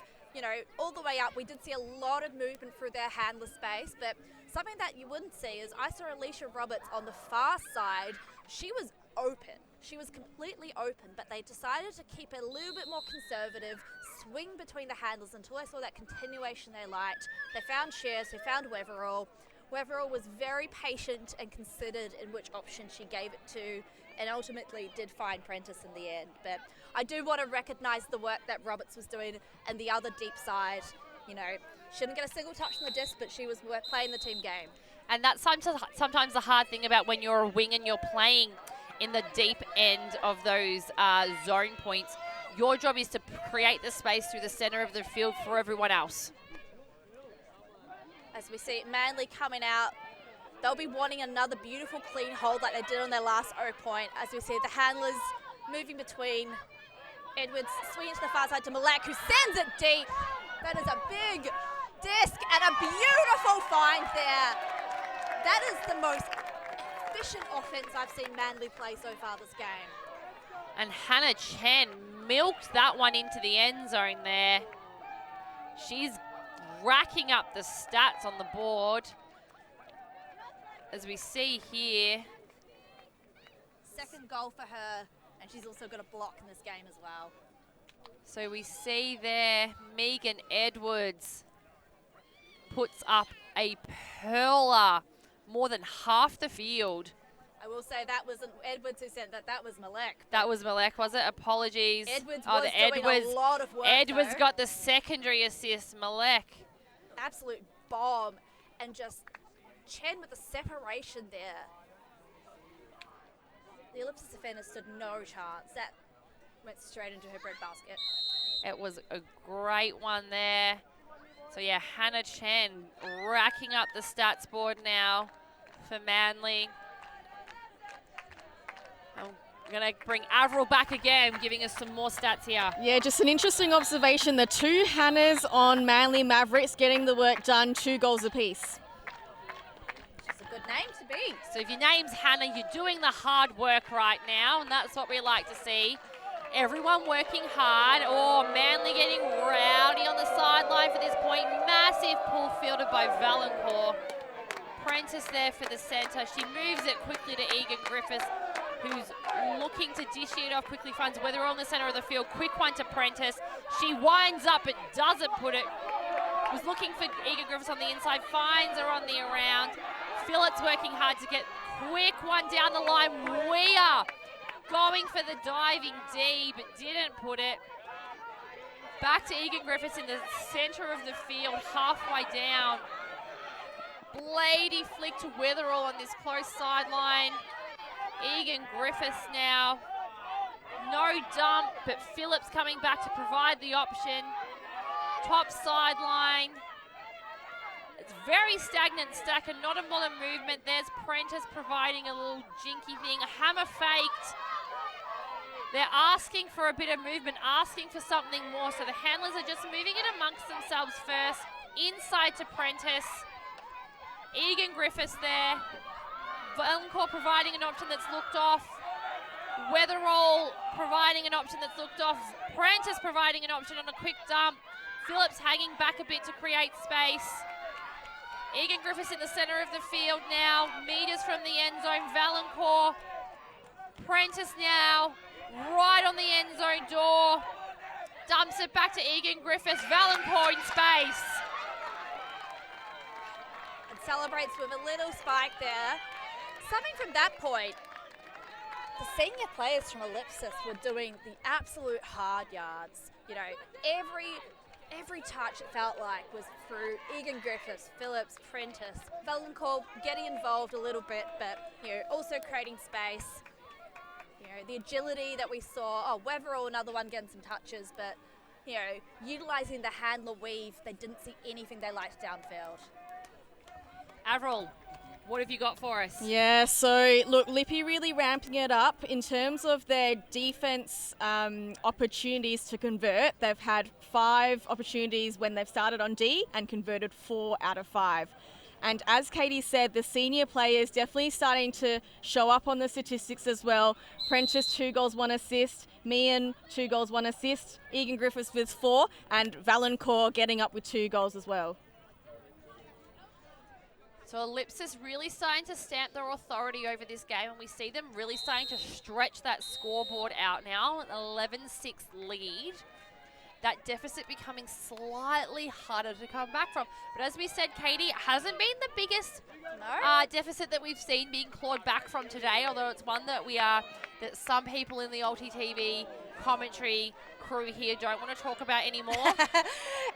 all the way up. We did see a lot of movement through their handler space, but something that you wouldn't see is I saw Alicia Roberts on the far side. She was open. She was completely open, but they decided to keep it a little bit more conservative, swing between the handlers until they saw that continuation they liked. They found Shears, they found Weatherall. Weatherall was very patient and considered in which option she gave it to, and ultimately did find Prentice in the end. But I do want to recognise the work that Roberts was doing and the other deep side. She didn't get a single touch on the disc, but she was playing the team game. And that's sometimes the hard thing about when you're a wing and you're playing in the deep end of those zone points. Your job is to create the space through the centre of the field for everyone else. As we see Manly coming out, they'll be wanting another beautiful clean hold like they did on their last O point. As we see the handlers moving between. Edwards swinging to the far side to Malek, who sends it deep. That is a big disc and a beautiful find there. That is the most efficient offense I've seen Manly play so far this game. And Hannah Chen milked that one into the end zone there. She's racking up the stats on the board. As we see here. Second goal for her, and she's also got a block in this game as well. So we see there Megan Edwards puts up a pearler, more than half the field. I will say that wasn't Edwards who sent that, that was Malek. That was Malek, was it? Apologies. Edwards was doing a lot of work. Edwards though. got the secondary assist, Malek. Absolute bomb, and just Chen with the separation there. The Ellipsis defender stood no chance. That went straight into her breadbasket. It was a great one there. So yeah, Hannah Chen racking up the stats board now for Manly. I'm going to bring Avril back again, giving us some more stats here. Yeah, just an interesting observation. The two Hannahs on Manly Mavericks getting the work done, 2 goals apiece. It's a good name to be. So if your name's Hannah, you're doing the hard work right now, and that's what we like to see. Everyone working hard. Oh, Manly getting rowdy on the sideline for this point. Massive pull fielded by Valancourt. Prentice there for the centre. She moves it quickly to Egan Griffiths, who's looking to dish it off quickly. Finds Weatherall in the centre of the field. Quick one to Prentice. She winds up but doesn't put it. Was looking for Egan Griffiths on the inside. Finds her on the around. Phillips working hard to get quick one down the line. Weir going for the diving D, but didn't put it. Back to Egan Griffiths in the centre of the field, halfway down. Blady flick to Weatherall on this close sideline. Egan Griffiths now. No dump, but Phillips coming back to provide the option. Top sideline. It's very stagnant stack and not a lot of movement. There's Prentice providing a little jinky thing. A hammer faked. They're asking for a bit of movement, asking for something more. So the handlers are just moving it amongst themselves first. Inside to Prentice. Egan Griffiths there. Valancourt providing an option that's looked off. Weatherall providing an option that's looked off. Prentice providing an option on a quick dump. Phillips hanging back a bit to create space. Egan Griffiths in the centre of the field now. Meters from the end zone. Valancourt. Prentice now right on the end zone door. Dumps it back to Egan Griffiths. Valancourt in space. And celebrates with a little spike there. Something from that point, the senior players from Ellipsis were doing the absolute hard yards. You know, every touch it felt like was through Egan Griffiths, Phillips, Prentice, Valancourt getting involved a little bit, but you know, also creating space. You know, the agility that we saw. Wetherall, another one getting some touches, but you know, utilising the handler weave, they didn't see anything they liked downfield. Avril, what have you got for us? Yeah, so look, Lippy really ramping it up in terms of their defense opportunities to convert. They've had 5 opportunities when they've started on D and converted 4 out of 5. And as Katie said, the senior players definitely starting to show up on the statistics as well. Prentice, 2 goals, 1 assist. Meehan, 2 goals, 1 assist. Egan Griffiths with 4. And Valancourt getting up with 2 goals as well. So Ellipsis really starting to stamp their authority over this game, and we see them really starting to stretch that scoreboard out now. An 11-6 lead. That deficit becoming slightly harder to come back from. But as we said, Katie, it hasn't been the biggest deficit that we've seen being clawed back from today, although it's one that that some people in the Ulti TV commentary crew here don't want to talk about anymore.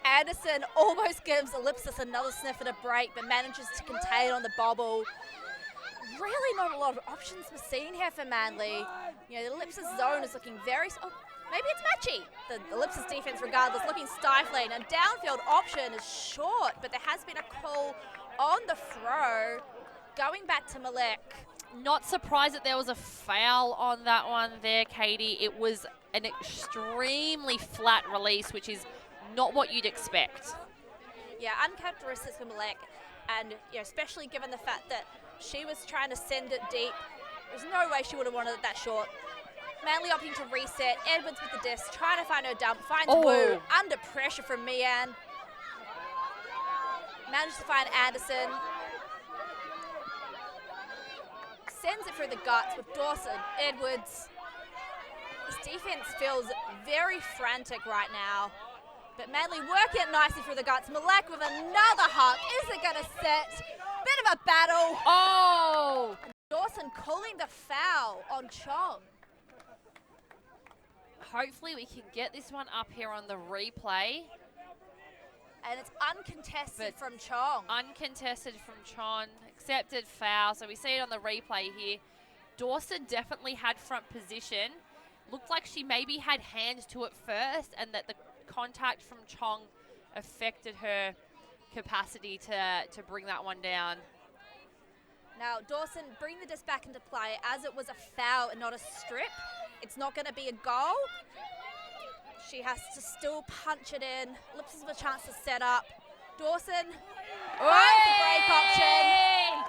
Anderson almost gives Ellipsis another sniff at a break, but manages to contain on the bobble. Really not a lot of options we're seeing here for Manly. You know, the Ellipsis zone is looking very... maybe it's matchy. The Ellipsis defense, regardless, looking stifling. And downfield option is short, but there has been a call on the throw. Going back to Malek. Not surprised that there was a foul on that one there, Katie. It was an extremely flat release, which is not what you'd expect. Yeah, uncharacteristic for Malek. And you know, especially given the fact that she was trying to send it deep. There's no way she would have wanted it that short. Manly opting to reset. Edwards with the disc, trying to find her dump. Finds Wu under pressure from Mian. Manages to find Anderson. Sends it through the guts with Dawson, Edwards. This defense feels very frantic right now. But Manly working it nicely through the guts. Malek with another hook. Is it going to set? Bit of a battle. Oh! Dawson calling the foul on Chong. Hopefully we can get this one up here on the replay. And it's uncontested from Chong. Uncontested from Chong. Accepted foul. So we see it on the replay here. Dawson definitely had front position. Looked like she maybe had hands to it first, and that the contact from Chong affected her capacity to bring that one down. Now Dawson bring the disc back into play as it was a foul and not a strip. It's not going to be a goal. She has to still punch it in. Ellipsis with a chance to set up. Dawson finds the break option.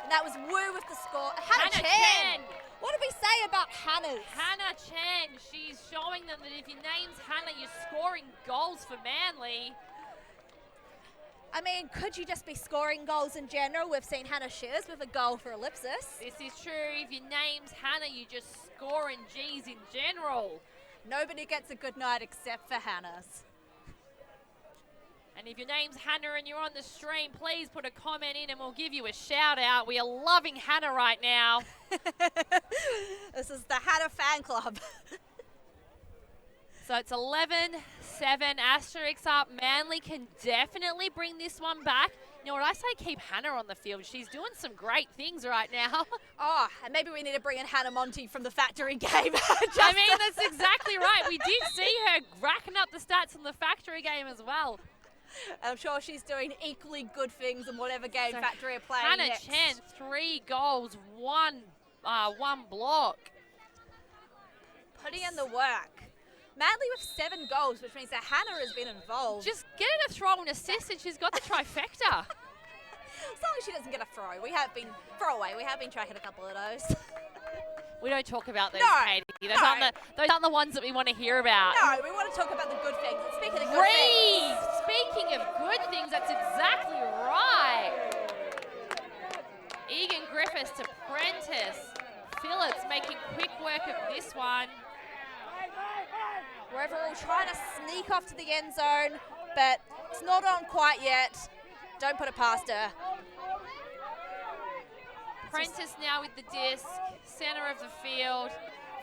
And that was Wu with the score. Hannah Chen. What did we say about Hannah's? Hannah Chen. She's showing them that if your name's Hannah, you're scoring goals for Manly. I mean, could you just be scoring goals in general? We've seen Hannah Shears with a goal for Ellipsis. This is true. If your name's Hannah, you just scoring G's in general. Nobody gets a good night except for Hannah's. And if your name's Hannah and you're on the stream, please put a comment in and we'll give you a shout out. We are loving Hannah right now. This is the Hannah fan club. So it's 11-7, Asterisk up. Manly can definitely bring this one back. You know what I say? Keep Hannah on the field. She's doing some great things right now. Oh, and maybe we need to bring in Hannah Monty from the factory game. I mean, that's exactly right. We did see her racking up the stats in the factory game as well. And I'm sure she's doing equally good things in whatever game So factory are playing Hannah next. Chen, 3 goals, one block. Putting in the work. Manly with 7 goals, which means that Hannah has been involved. Just get her to throw an assist and she's got the trifecta. As long as she doesn't get a throw. We have been tracking a couple of those. We don't talk about those, No, Katie. Those no. aren't the ones that we want to hear about. No, we want to talk about the good things. And speaking of good things. Reed! Speaking of good things, that's exactly right. Egan Griffiths to Prentice. Phillips making quick work of this one. Overall trying to sneak off to the end zone, but it's not on quite yet. Don't put it past her. Prentice now with the disc, center of the field.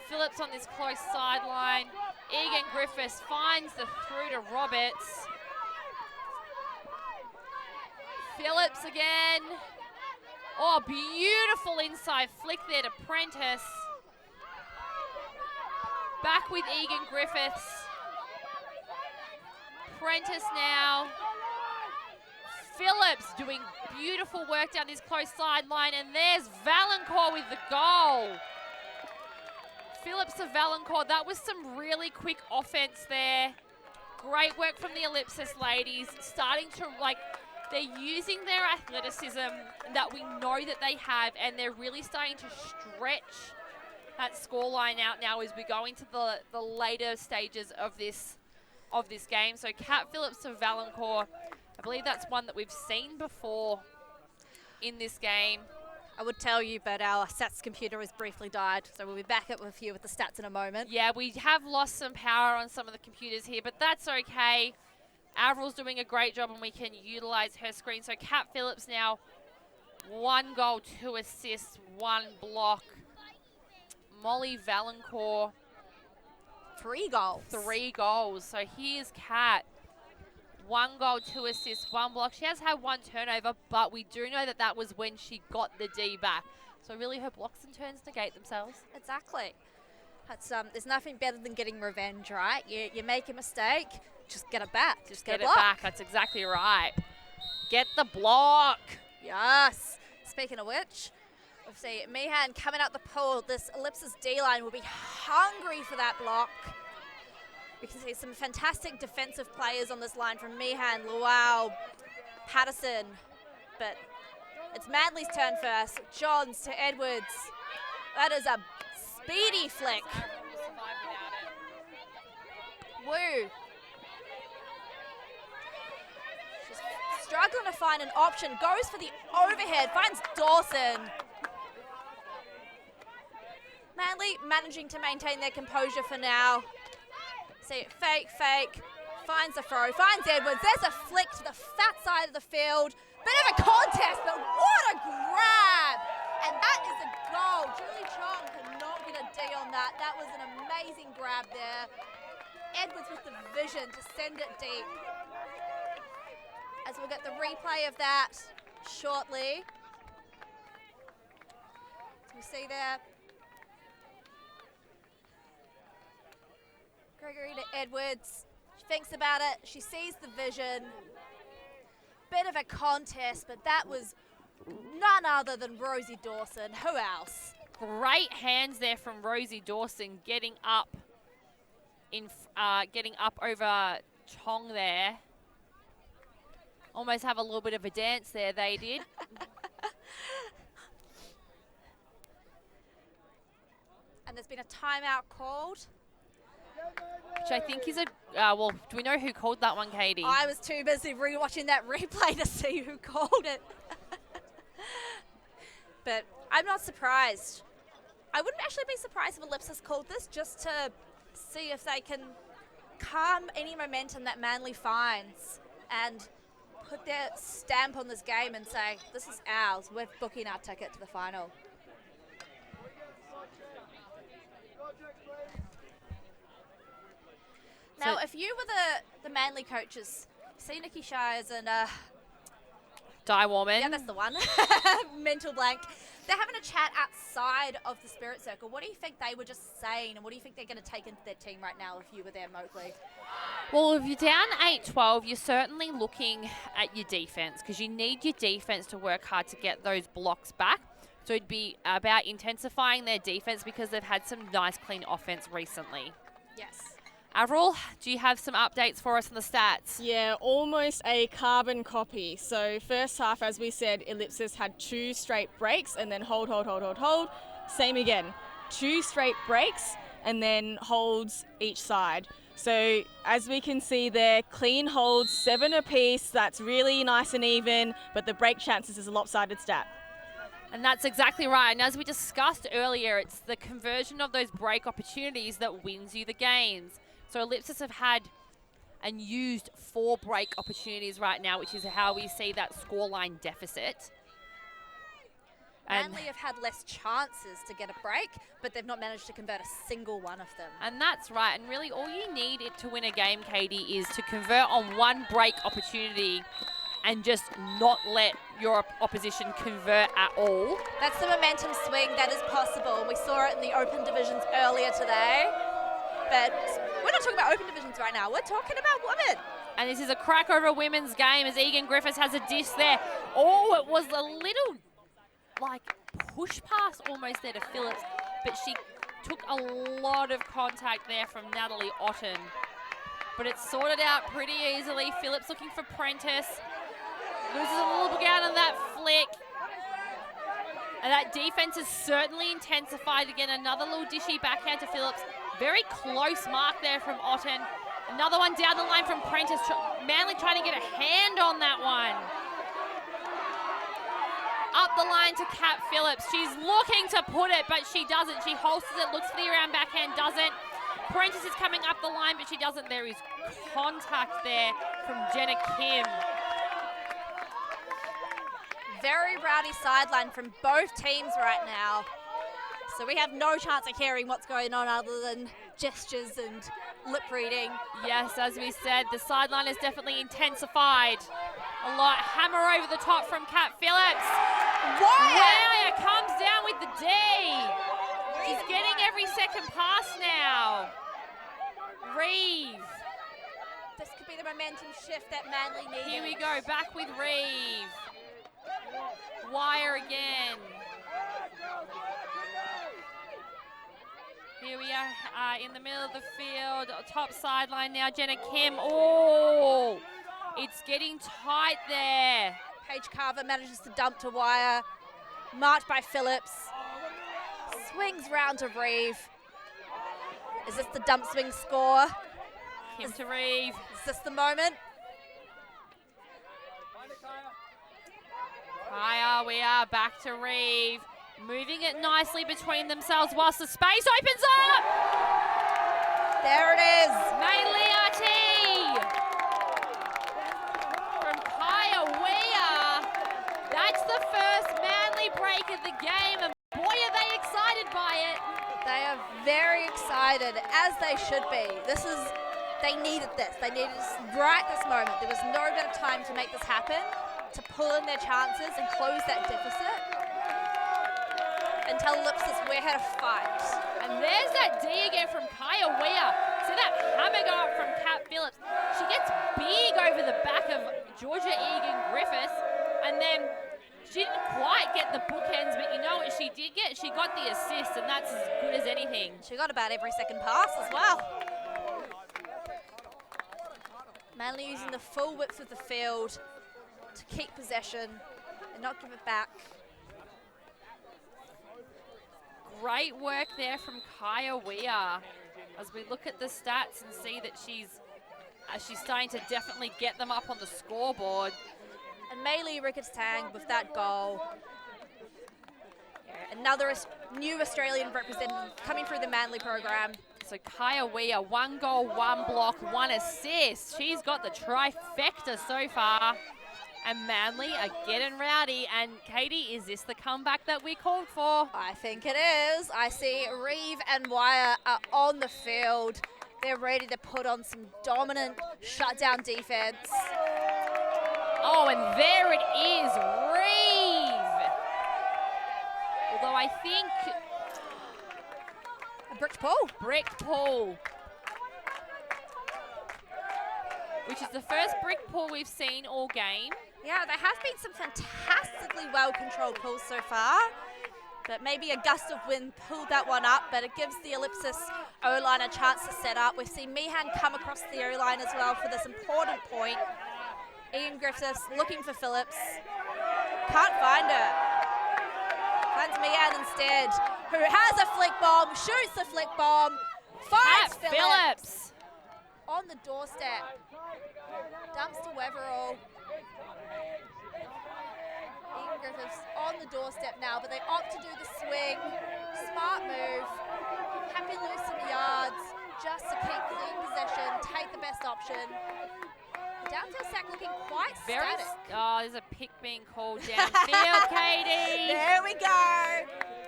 Phillips on this close sideline. Egan Griffiths finds the through to Roberts. Phillips again. Oh, beautiful inside flick there to Prentice. Back with Egan Griffiths. Prentice now. Phillips doing beautiful work down this close sideline, and there's Valancourt with the goal. Phillips to Valancourt. That was some really quick offense there. Great work from the Ellipsis ladies. Starting to, they're using their athleticism that we know that they have, and they're really starting to stretch that scoreline out now as we go into the later stages of this game. So Kat Phillips to Valancourt. I believe that's one that we've seen before in this game. I would tell you, but our stats computer has briefly died, so we'll be back up with you with the stats in a moment. Yeah, we have lost some power on some of the computers here, but that's okay. Avril's doing a great job, and we can utilize her screen. So Kat Phillips now, 1 goal, 2 assists, 1 block. Molly Valancourt, 3 goals. 3 goals. So here's Kat. 1 goal, 2 assists, 1 block. She has had 1 turnover, but we do know that that was when she got the D back. So really her blocks and turns negate themselves. Exactly. That's, there's nothing better than getting revenge, right? You make a mistake, just get it back. Just get it block. back. That's exactly right. Get the block. Yes. Speaking of which, we'll see Meehan coming out the pool. This Ellipsis D-line will be hungry for that block. We can see some fantastic defensive players on this line from Meehan, Luau, Patterson. But it's Manley's turn first. Johns to Edwards. That is a speedy flick. Woo. She's struggling to find an option. Goes for the overhead. Finds Dawson. Manly managing to maintain their composure for now. See, fake, finds a throw, finds Edwards, there's a flick to the fat side of the field. Bit of a contest, but what a grab! And that is a goal. Julie Chong cannot get a D on that. That was an amazing grab there. Edwards with the vision to send it deep. As we'll get the replay of that shortly. So we see there, Gregory to Edwards. She thinks about it. She sees the vision. Bit of a contest, but that was none other than Rosie Dawson. Who else? Great hands there from Rosie Dawson, getting up over Chong there. Almost have a little bit of a dance there. They did. And there's been a timeout called. Which I think is well, do we know who called that one, Katie? I was too busy rewatching that replay to see who called it. But I'm not surprised. I wouldn't actually be surprised if Ellipsis called this, just to see if they can calm any momentum that Manly finds and put their stamp on this game and say, this is ours, we're booking our ticket to the final. Now, if you were the Manly coaches, see Nikki Shires and Die Warman. yeah, that's the one. Mental blank. They're having a chat outside of the Spirit Circle. What do you think they were just saying, and what do you think they're going to take into their team right now if you were there, Mowgli? Well, if you're down 8-12, you're certainly looking at your defense, because you need your defense to work hard to get those blocks back. So it'd be about intensifying their defense, because they've had some nice, clean offense recently. Yes. Avril, do you have some updates for us on the stats? Yeah, almost a carbon copy. So first half, as we said, Ellipsis had 2 straight breaks and then hold. Same again. 2 straight breaks and then holds each side. So as we can see there, clean holds 7 apiece. That's really nice and even, but the break chances is a lopsided stat. And that's exactly right. And as we discussed earlier, it's the conversion of those break opportunities that wins you the games. So Ellipsis have had and used 4 break opportunities right now, which is how we see that scoreline deficit. Manly have had less chances to get a break, but they've not managed to convert a single one of them. And that's right. And really all you need it to win a game, Katie, is to convert on 1 break opportunity and just not let your opposition convert at all. That's the momentum swing that is possible. We saw it in the open divisions earlier today. But we're not talking about open divisions right now. We're talking about women. And this is a crack over women's game as Egan Griffiths has a dish there. Oh, it was a little like push pass almost there to Phillips, but she took a lot of contact there from Natalie Otten. But it's sorted out pretty easily. Phillips looking for Prentice. Loses a little bit out on that flick. And that defense is certainly intensified. Again, another little dishy backhand to Phillips. Very close mark there from Otten. Another one down the line from Prentice. Manly trying to get a hand on that one. Up the line to Kat Phillips. She's looking to put it, but she doesn't. She holsters it, looks for the around backhand, doesn't. Prentice is coming up the line, but she doesn't. There is contact there from Jenna Kim. Very rowdy sideline from both teams right now. So we have no chance of hearing what's going on other than gestures and lip reading. Yes, as we said, the sideline is definitely intensified. A lot. Hammer over the top from Kat Phillips. Wire comes down with the D. She's getting every second pass now. Reeve. This could be the momentum shift that Manly needs. Here we go, back with Reeve. Wire again. Here we are in the middle of the field, top sideline now, Jenna Kim. Oh, it's getting tight there. Paige Carver manages to dump to Wire. Marked by Phillips. Swings round to Reeve. Is this the dump swing score? Kim to Reeve. Is this the moment? Higher, we are back to Reeve. Moving it nicely between themselves whilst the space opens up. There it is. Mayliati from Kaya Weir. That's the first Manly break of the game, and boy are they excited by it. They are very excited, as they should be. They needed this. They needed this right this moment. There was no better time to make this happen, to pull in their chances and close that deficit. And tell Ellipsis we're here to fight. And there's that D again from Kaya Weir. See that hammer go up from Kat Phillips. She gets big over the back of Georgia Egan Griffiths, and then she didn't quite get the bookends, but you know what she did get? She got the assist, and that's as good as anything. She got about every second pass as well. Manly using the full width of the field to keep possession and not give it back. Great work there from Kaya Weir as we look at the stats and see that she's starting to definitely get them up on the scoreboard. And Maylee Ricketts-Tang with that goal. Yeah, another new Australian representative coming through the Manly program. So Kaya Weir, 1 goal, 1 block, 1 assist. She's got the trifecta so far. And Manly are getting rowdy. And Katie, is this the comeback that we called for? I think it is. I see Reeve and Wire are on the field. They're ready to put on some dominant shutdown defense. Oh, and there it is, Reeve. Although I think... A brick pull. Brick pull. Which is the first brick pull we've seen all game. Yeah, there have been some fantastically well-controlled pulls so far, but maybe a gust of wind pulled that one up, but it gives the Ellipsis O-line a chance to set up. We've seen Meehan come across the O-line as well for this important point. Ian Griffiths looking for Phillips. Can't find her. Finds Meehan instead, who has a flick bomb, shoots the flick bomb, finds Phillips. On the doorstep. Dumps to Weverall. Ian Griffiths on the doorstep now, but they opt to do the swing. Smart move. Happy lose some yards. just to keep clean possession, take the best option. Downfield sack looking quite static. Oh, there's a pick being called downfield, Katie. There we go.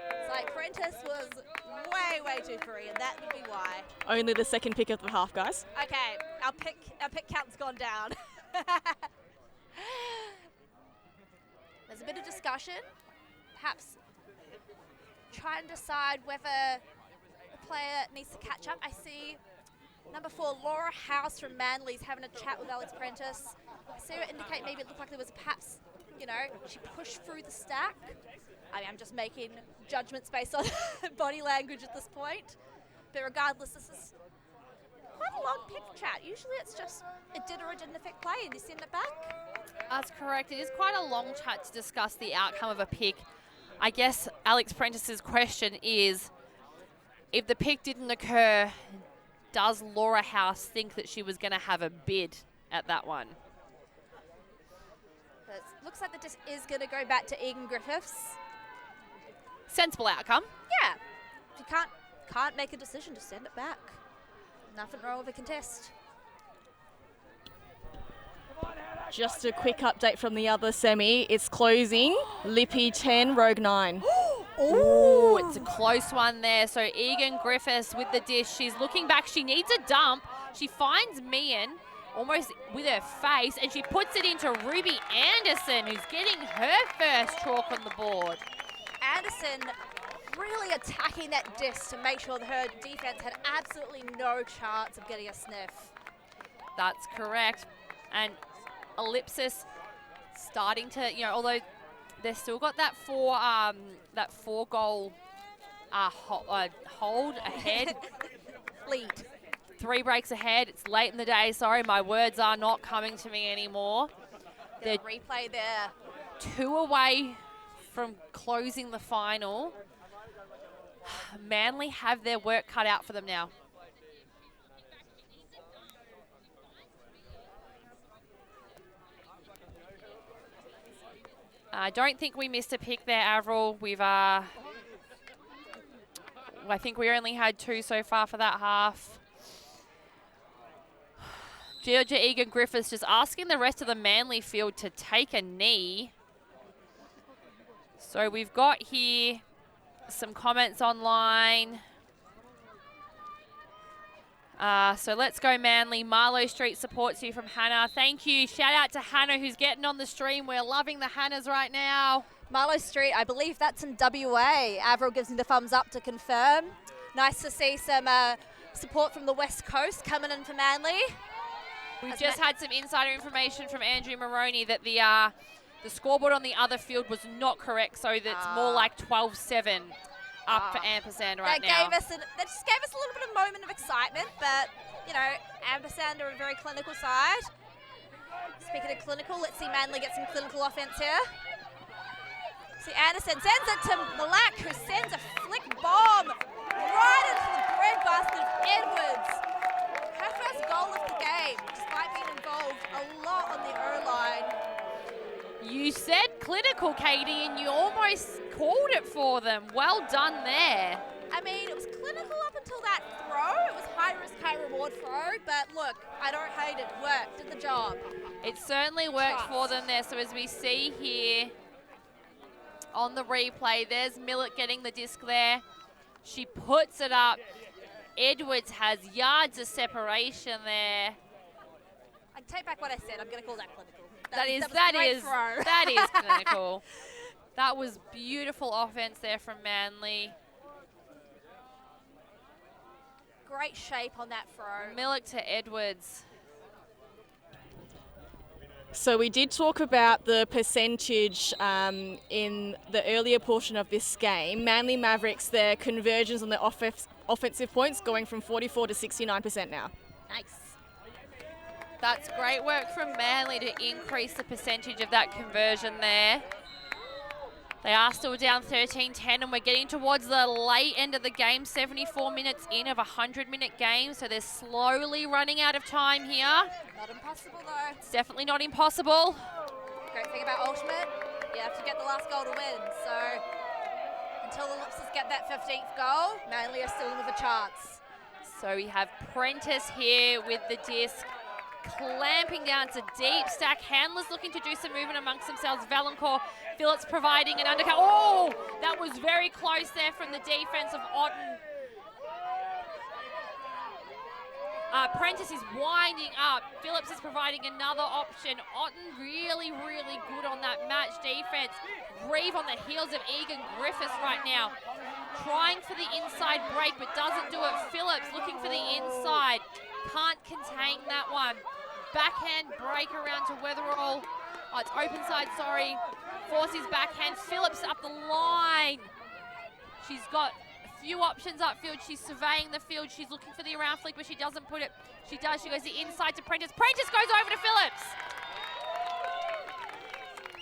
It's like Prentice was way too free, and that would be why. Only the second pick of the half, guys. Okay, our pick count's gone down. There's a bit of discussion. Perhaps try and decide whether the player needs to catch up. I see number 4, Laura House from Manly's having a chat with Alex Prentice. I see her indicate maybe it looked like there was perhaps, she pushed through the stack. I mean, I'm just making judgments based on body language at this point. But regardless, this is quite a long pick chat. Usually it's just it did or it didn't affect play and you send it back. That's correct. It is quite a long chat to discuss the outcome of a pick. I guess Alex Prentice's question is, if the pick didn't occur, does Laura House think that she was going to have a bid at that one? But it looks like the disc is going to go back to Egan Griffiths. Sensible outcome. Yeah. If you can't make a decision, just send it back. Nothing wrong with a contest. Just a quick update from the other semi. It's closing. Lippy 10, Rogue 9. Ooh, it's a close one there. So Egan Griffiths with the dish. She's looking back. She needs a dump. She finds Mian almost with her face, and she puts it into Ruby Anderson, who's getting her first chalk on the board. Anderson really attacking that disc to make sure that her defense had absolutely no chance of getting a sniff. That's correct. And Ellipsis starting to, although they've still got that four goal hold ahead. Lead. 3 breaks ahead. It's late in the day. Sorry, my words are not coming to me anymore. They're replay there. 2 away from closing the final. Manly have their work cut out for them now. I don't think we missed a pick there, Avril. I think we only had 2 so far for that half. Georgia Egan Griffiths just asking the rest of the Manly field to take a knee. So we've got here some comments online. So let's go Manly. Marlow Street supports you from Hannah. Thank you. Shout out to Hannah who's getting on the stream. We're loving the Hannahs right now. Marlow Street, I believe that's in WA. Avril gives me the thumbs up to confirm. Nice to see some support from the West Coast coming in for Manly. We've just had some insider information from Andrew Moroney that the scoreboard on the other field was not correct, so that's more like 12-7 up for Ampersand right now. That just gave us a little bit of moment of excitement, but, Ampersand are a very clinical side. Speaking of clinical, let's see Manly get some clinical offense here. See Anderson sends it to Malak, who sends a flick bomb right into the breadbasket of Edwards. Her first goal of the game, despite being involved a lot on the O-line. You said clinical, Katie, and you almost called it for them. Well done there. I mean, it was clinical up until that throw. It was high risk, high reward throw, but look, I don't hate it. Worked, did the job. It certainly worked for them there. So as we see here on the replay, there's Millett getting the disc there. She puts it up. Edwards has yards of separation there. I take back what I said. I'm going to call that clinical. That is clinical. That was beautiful offense there from Manly. Great shape on that throw. Millett to Edwards. So we did talk about the percentage in the earlier portion of this game. Manly Mavericks, their conversions on the offensive points going from 44 to 69% now. Nice. That's great work from Manly to increase the percentage of that conversion there. They are still down 13-10, and we're getting towards the late end of the game, 74 minutes in of a 100-minute game, so they're slowly running out of time here. Not impossible, though. It's definitely not impossible. Great thing about Ultimate, you have to get the last goal to win, so until the Ellipsis get that 15th goal, Manly are still with a chance. So we have Prentice here with the disc, clamping down. It's a deep stack. Handlers looking to do some movement amongst themselves. Valancourt, Phillips providing an undercut. Oh, that was very close there from the defense of Otten. Prentice is winding up. Phillips is providing another option. Otten really, really good on that match defense. Reeve on the heels of Egan Griffiths right now. Trying for the inside break, but doesn't do it. Phillips looking for the inside. Can't contain that one. Backhand break around to Weatherall. Oh, it's open side, sorry. Forces backhand. Phillips up the line. She's got few options upfield. She's surveying the field. She's looking for the around flick, but she doesn't put it. She does. She goes the inside to Prentice. Prentice goes over to Phillips.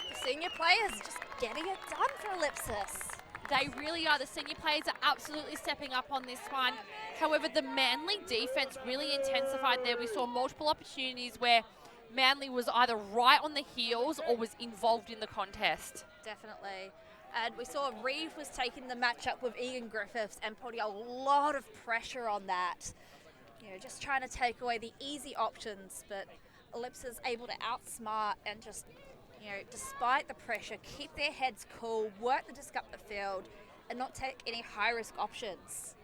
The senior players just getting it done for Ellipsis. They really are. The senior players are absolutely stepping up on this one. However, the Manly defense really intensified there. We saw multiple opportunities where Manly was either right on the heels or was involved in the contest. Definitely. And we saw Reeve was taking the matchup with Egan Griffiths and putting a lot of pressure on that. You know, just trying to take away the easy options, but Ellipsis able to outsmart and just, you know, despite the pressure, keep their heads cool, work the disc up the field, and not take any high-risk options.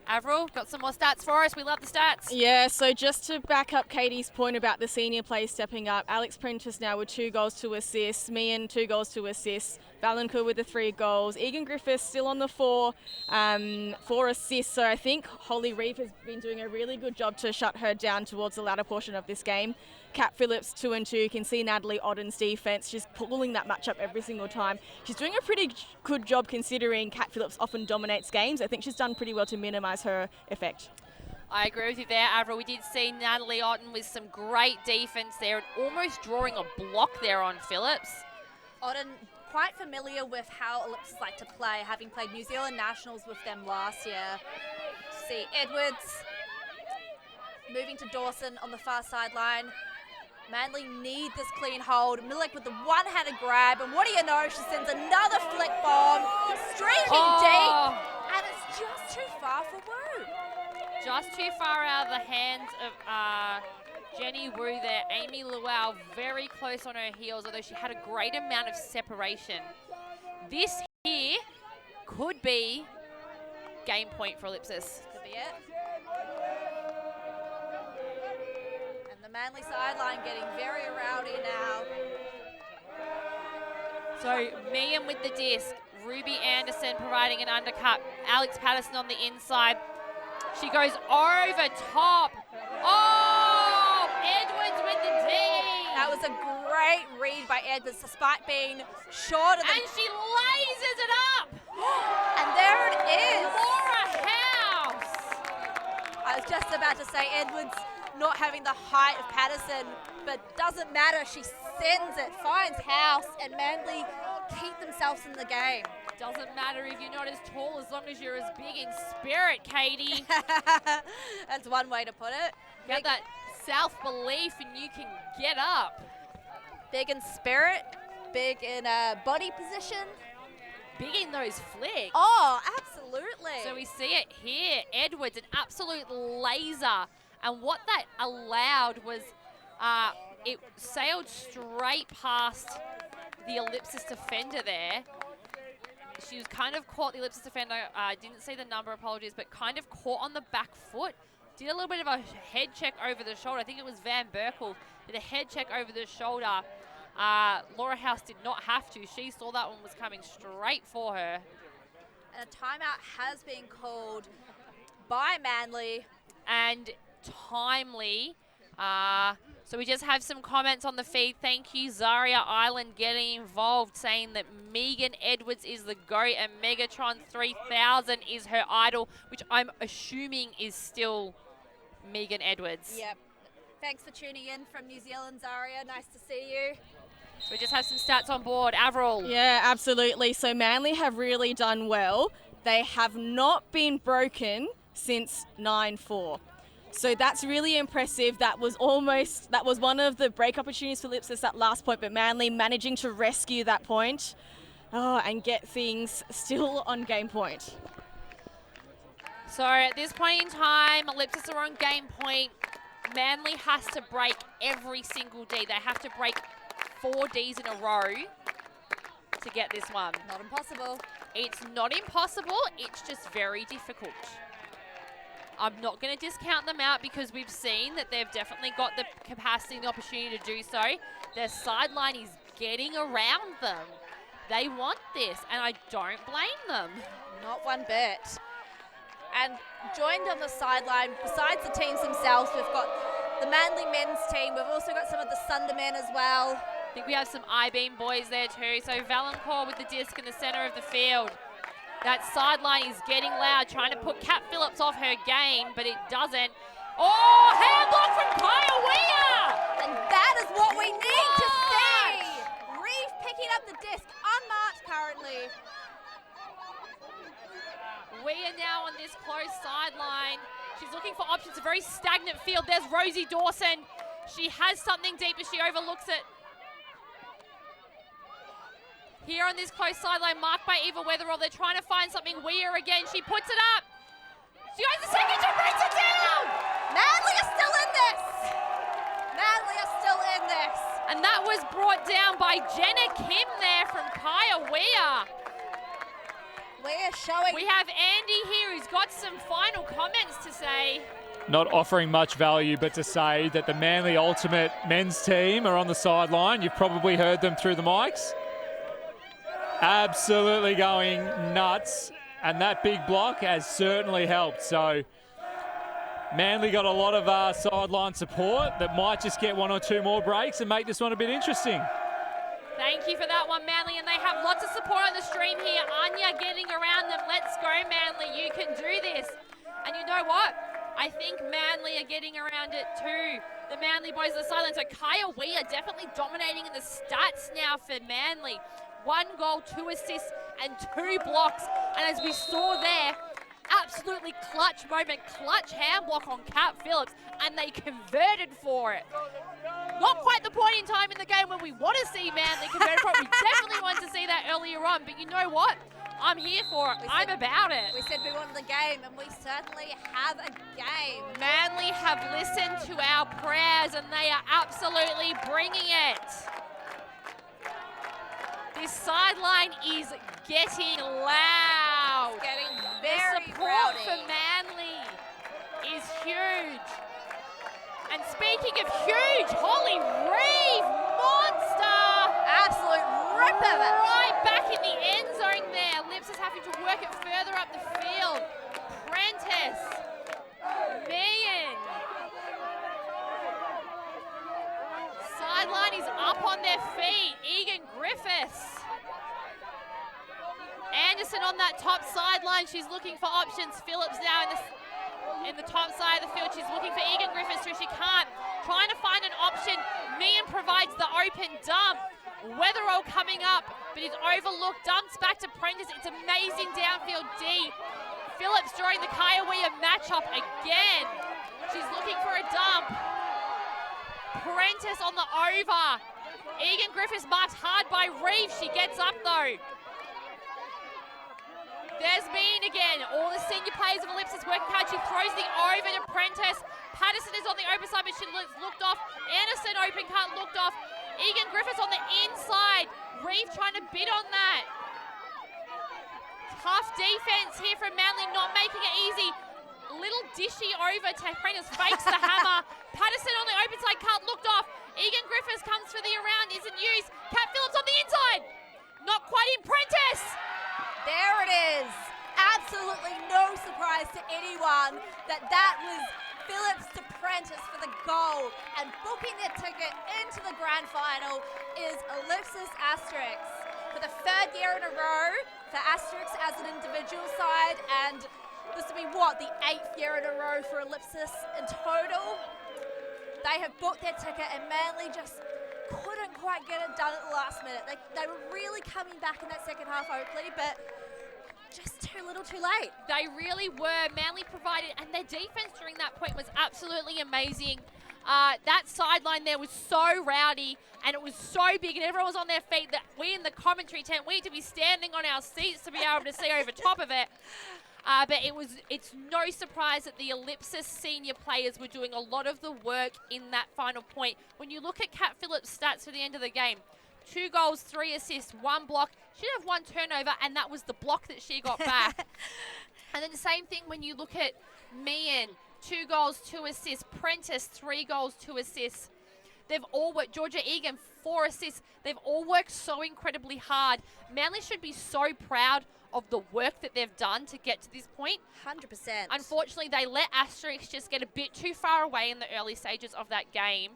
Avril, got some more stats for us. We love the stats. Yeah, so just to back up Katie's point about the senior players stepping up, Alex Prentice now with 2 goals to assist, Meehan 2 goals to assist, Valancourt with the 3 goals, Egan Griffiths still on the 4 assists. So I think Holly Reeve has been doing a really good job to shut her down towards the latter portion of this game. Kat Phillips 2 and 2. You can see Natalie Otten's defense. She's pulling that matchup every single time. She's doing a pretty good job considering Kat Phillips often dominates games. I think she's done pretty well to minimise her effect. I agree with you there, Avril. We did see Natalie Otten with some great defense there and almost drawing a block there on Phillips. Otten quite familiar with how Ellipsis like to play, having played New Zealand Nationals with them last year. See Edwards moving to Dawson on the far sideline. Manly need this clean hold. Milik with the one-handed grab, and what do you know? She sends another flick bomb, streaking deep, and it's just too far for Wu. Just too far out of the hands of Jenny Wu there. Amy Luau very close on her heels, although she had a great amount of separation. This here could be game point for Ellipsis. Could be it. And the Manly sideline getting very rowdy now. So Meehan with the disc, Ruby Anderson providing an undercut, Alex Patterson on the inside. She goes over top. Oh, Edwards with the D. That was a great read by Edwards, despite being shorter than... And she lasers it up. And there it is. Laura House. I was just about to say Edwards not having the height of Patterson, but doesn't matter. She sends it, finds House, and Manly keep themselves in the game. Doesn't matter if you're not as tall as long as you're as big in spirit, Katie. That's one way to put it. Get that self-belief and you can get up. Big in spirit, big in body position. Big in those flicks. Oh, absolutely. So we see it here. Edwards, an absolute laser. And what that allowed was it sailed straight past the Ellipsis defender there. She was kind of caught, the Ellipsis defender, didn't see the number, apologies, but kind of caught on the back foot. Did a little bit of a head check over the shoulder. I think it was Van Berkel. Did a head check over the shoulder. Laura House did not have to. She saw that one was coming straight for her. And a timeout has been called by Manly. And timely. So we just have some comments on the feed. Thank you, Zaria Island, getting involved, saying that Megan Edwards is the GOAT and Megatron 3000 is her idol, which I'm assuming is still Megan Edwards. Yep. Thanks for tuning in from New Zealand, Zaria. Nice to see you. So we just have some stats on board. Avril. Yeah, absolutely. So Manly have really done well. They have not been broken since 9-4. So that's really impressive. That was one of the break opportunities for Ellipsis, that last point, but Manly managing to rescue that point and get things still on game point. So at this point in time, Ellipsis are on game point. Manly has to break every single D. They have to break 4 Ds in a row to get this one. Not impossible. It's not impossible, it's just very difficult. I'm not going to discount them out because we've seen that they've definitely got the capacity and the opportunity to do so. Their sideline is getting around them. They want this, and I don't blame them. Not one bit. And joined on the sideline, besides the teams themselves, we've got the Manly men's team. We've also got some of the Sunder men as well. I think we have some I-beam boys there too. So Valancourt with the disc in the center of the field. That sideline is getting loud, trying to put Kat Phillips off her game, but it doesn't. Oh, handblock from Kaya Weir! And that is what we need to see. Reeve picking up the disc, unmarked currently. Weir now on this close sideline. She's looking for options, a very stagnant field. There's Rosie Dawson. She has something deep, but she overlooks it. Here on this close sideline, marked by Eva Weatherall. They're trying to find something. Weir again. She puts it up. She goes a second, she brings it down. Manly are still in this. Manly are still in this. And that was brought down by Jenna Kim there from Kaya Weir. Weir showing. We have Andy here who's got some final comments to say. Not offering much value, but to say that the Manly Ultimate men's team are on the sideline. You've probably heard them through the mics. Absolutely going nuts, and that big block has certainly helped. So Manly got a lot of sideline support that might just get 1 or 2 more breaks and make this one a bit interesting. Thank you for that one, Manly, and they have lots of support on the stream here. Anya getting around them. Let's go, Manly. You can do this. And you know what? I think Manly are getting around it too. The Manly boys on the sideline. So Kaya Weir definitely dominating in the stats now for Manly. 1 goal, 2 assists, and 2 blocks. And as we saw there, absolutely clutch moment, clutch hand block on Kat Phillips, and they converted for it. Not quite the point in time in the game when we want to see Manly convert for it. We definitely wanted to see that earlier on, but you know what? I'm here for it. I'm about it. We said we wanted the game, and we certainly have a game. Manly have listened to our prayers, and they are absolutely bringing it. This sideline is getting loud. It's getting very The support rowdy. for Manly is huge. And speaking of huge, Holly Reeve, monster! Absolute rip of it. Right back in the end zone there. Lips is having to work it further up the field. Prentice, Meehan. Sideline is up on their feet. Egan Griffiths. Anderson on that top sideline. She's looking for options. Phillips now in the top side of the field. She's looking for Egan Griffiths, who she can't. Trying to find an option. Meehan provides the open dump. Weatherall coming up, but he's overlooked. Dumps back to Prentice. It's amazing downfield D. Phillips during the Kaya Weir matchup again. She's looking for a dump. Prentice on the over. Egan Griffiths marked hard by Reeve. She gets up though. There's Meehan again. All the senior players of Ellipsis working hard. She throws the over to Prentice. Patterson is on the open side, but she looked off. Anderson open cut, looked off. Egan Griffiths on the inside. Reeve trying to bid on that. Tough defense here from Manly, not making it easy. Little dishy over to Prentice, fakes the hammer. Patterson on the open side cut, looked off. Egan Griffiths comes for the around, isn't used. Kat Phillips on the inside. Not quite in. Prentice. There it is. Absolutely no surprise to anyone that was Phillips to Prentice for the goal, and booking their ticket into the grand final is Ellipsis Asterisk. For the 3rd year in a row for Asterisk as an individual side, and this will be the 8th year in a row for Ellipsis in total. They have booked their ticket, and Manly just couldn't quite get it done at the last minute. They were really coming back in that second half, Oakley, but just too little too late. They really were. Manly provided, and their defense during that point was absolutely amazing. That sideline there was so rowdy, and it was so big, and everyone was on their feet that we in the commentary tent, we need to be standing on our seats to be able to see over top of it. But it's no surprise that the Ellipsis senior players were doing a lot of the work in that final point. When you look at Kat Phillips' stats for the end of the game, 2 goals, 3 assists, 1 block. She did have 1 turnover, and that was the block that she got back. And then the same thing when you look at Meehan, 2 goals, 2 assists. Prentice, 3 goals, 2 assists. They've all worked. Georgia Egan, 4 assists. They've all worked so incredibly hard. Manly should be so proud of the work that they've done to get to this point. 100%. Unfortunately, they let Asterisk just get a bit too far away in the early stages of that game.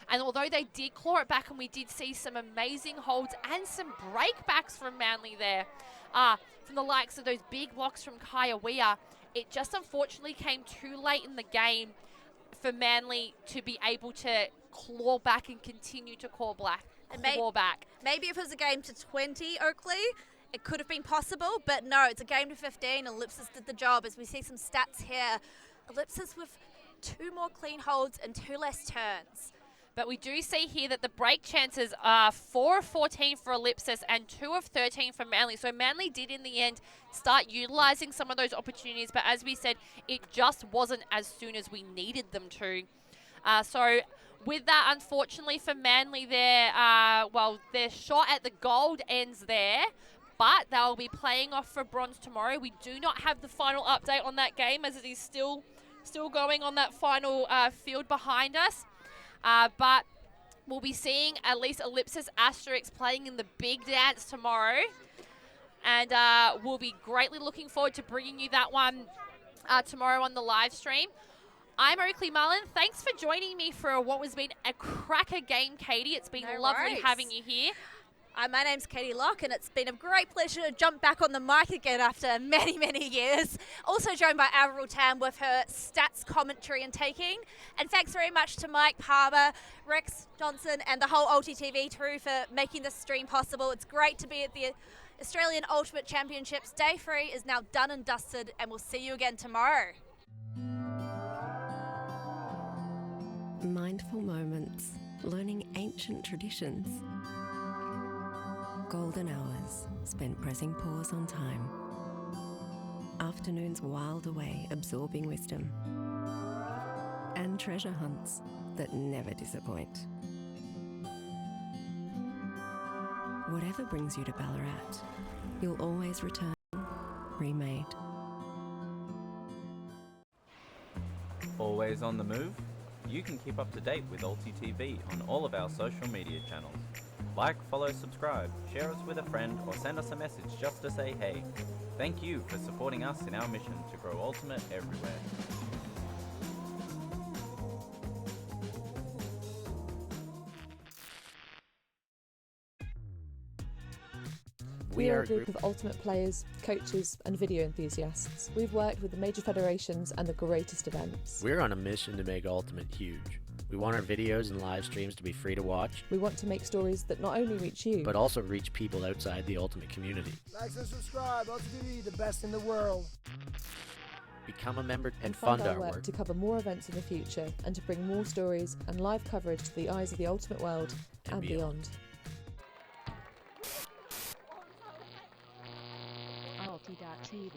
And although they did claw it back and we did see some amazing holds and some breakbacks from Manly there, from the likes of those big blocks from Kaya Weir, it just unfortunately came too late in the game for Manly to be able to claw back and continue to claw back. Maybe if it was a game to 20, Oakley, it could have been possible, but no, it's a game to 15. Ellipsis did the job. As we see some stats here, Ellipsis with 2 more clean holds and 2 less turns. But we do see here that the break chances are 4 of 14 for Ellipsis and 2 of 13 for Manly. So Manly did in the end start utilising some of those opportunities, but as we said, it just wasn't as soon as we needed them to. So with that, unfortunately for Manly there, their shot at the gold ends there, but they'll be playing off for bronze tomorrow. We do not have the final update on that game as it is still going on that final field behind us. But we'll be seeing at least Ellipsis Asterisk playing in the big dance tomorrow. And we'll be greatly looking forward to bringing you that one tomorrow on the live stream. I'm Oakley Mullen. Thanks for joining me for what has been a cracker game, Katie. It's been lovely having you here. My name's Katie Locke, and it's been a great pleasure to jump back on the mic again after many, many years. Also joined by Avril Tam with her stats commentary and taking. And thanks very much to Mike Palmer, Rex Johnson, and the whole Ulti TV crew for making this stream possible. It's great to be at the Australian Ultimate Championships. Day 3 is now done and dusted, and we'll see you again tomorrow. Mindful moments, learning ancient traditions. Golden hours spent pressing pause on time. Afternoons whiled away absorbing wisdom. And treasure hunts that never disappoint. Whatever brings you to Ballarat, you'll always return remade. Always on the move? You can keep up to date with Ulti TV on all of our social media channels. Like, follow, subscribe, share us with a friend, or send us a message just to say hey. Thank you for supporting us in our mission to grow Ultimate everywhere. We are a group of Ultimate players, coaches and video enthusiasts. We've worked with the major federations and the greatest events. We're on a mission to make Ultimate huge. We want our videos and live streams to be free to watch. We want to make stories that not only reach you, but also reach people outside the Ultimate community. Like and subscribe, Ultimate TV, the best in the world. Become a member and fund fund our our work work. to cover more events in the future and to bring more stories and live coverage to the eyes of the Ultimate world and beyond. Ulti.tv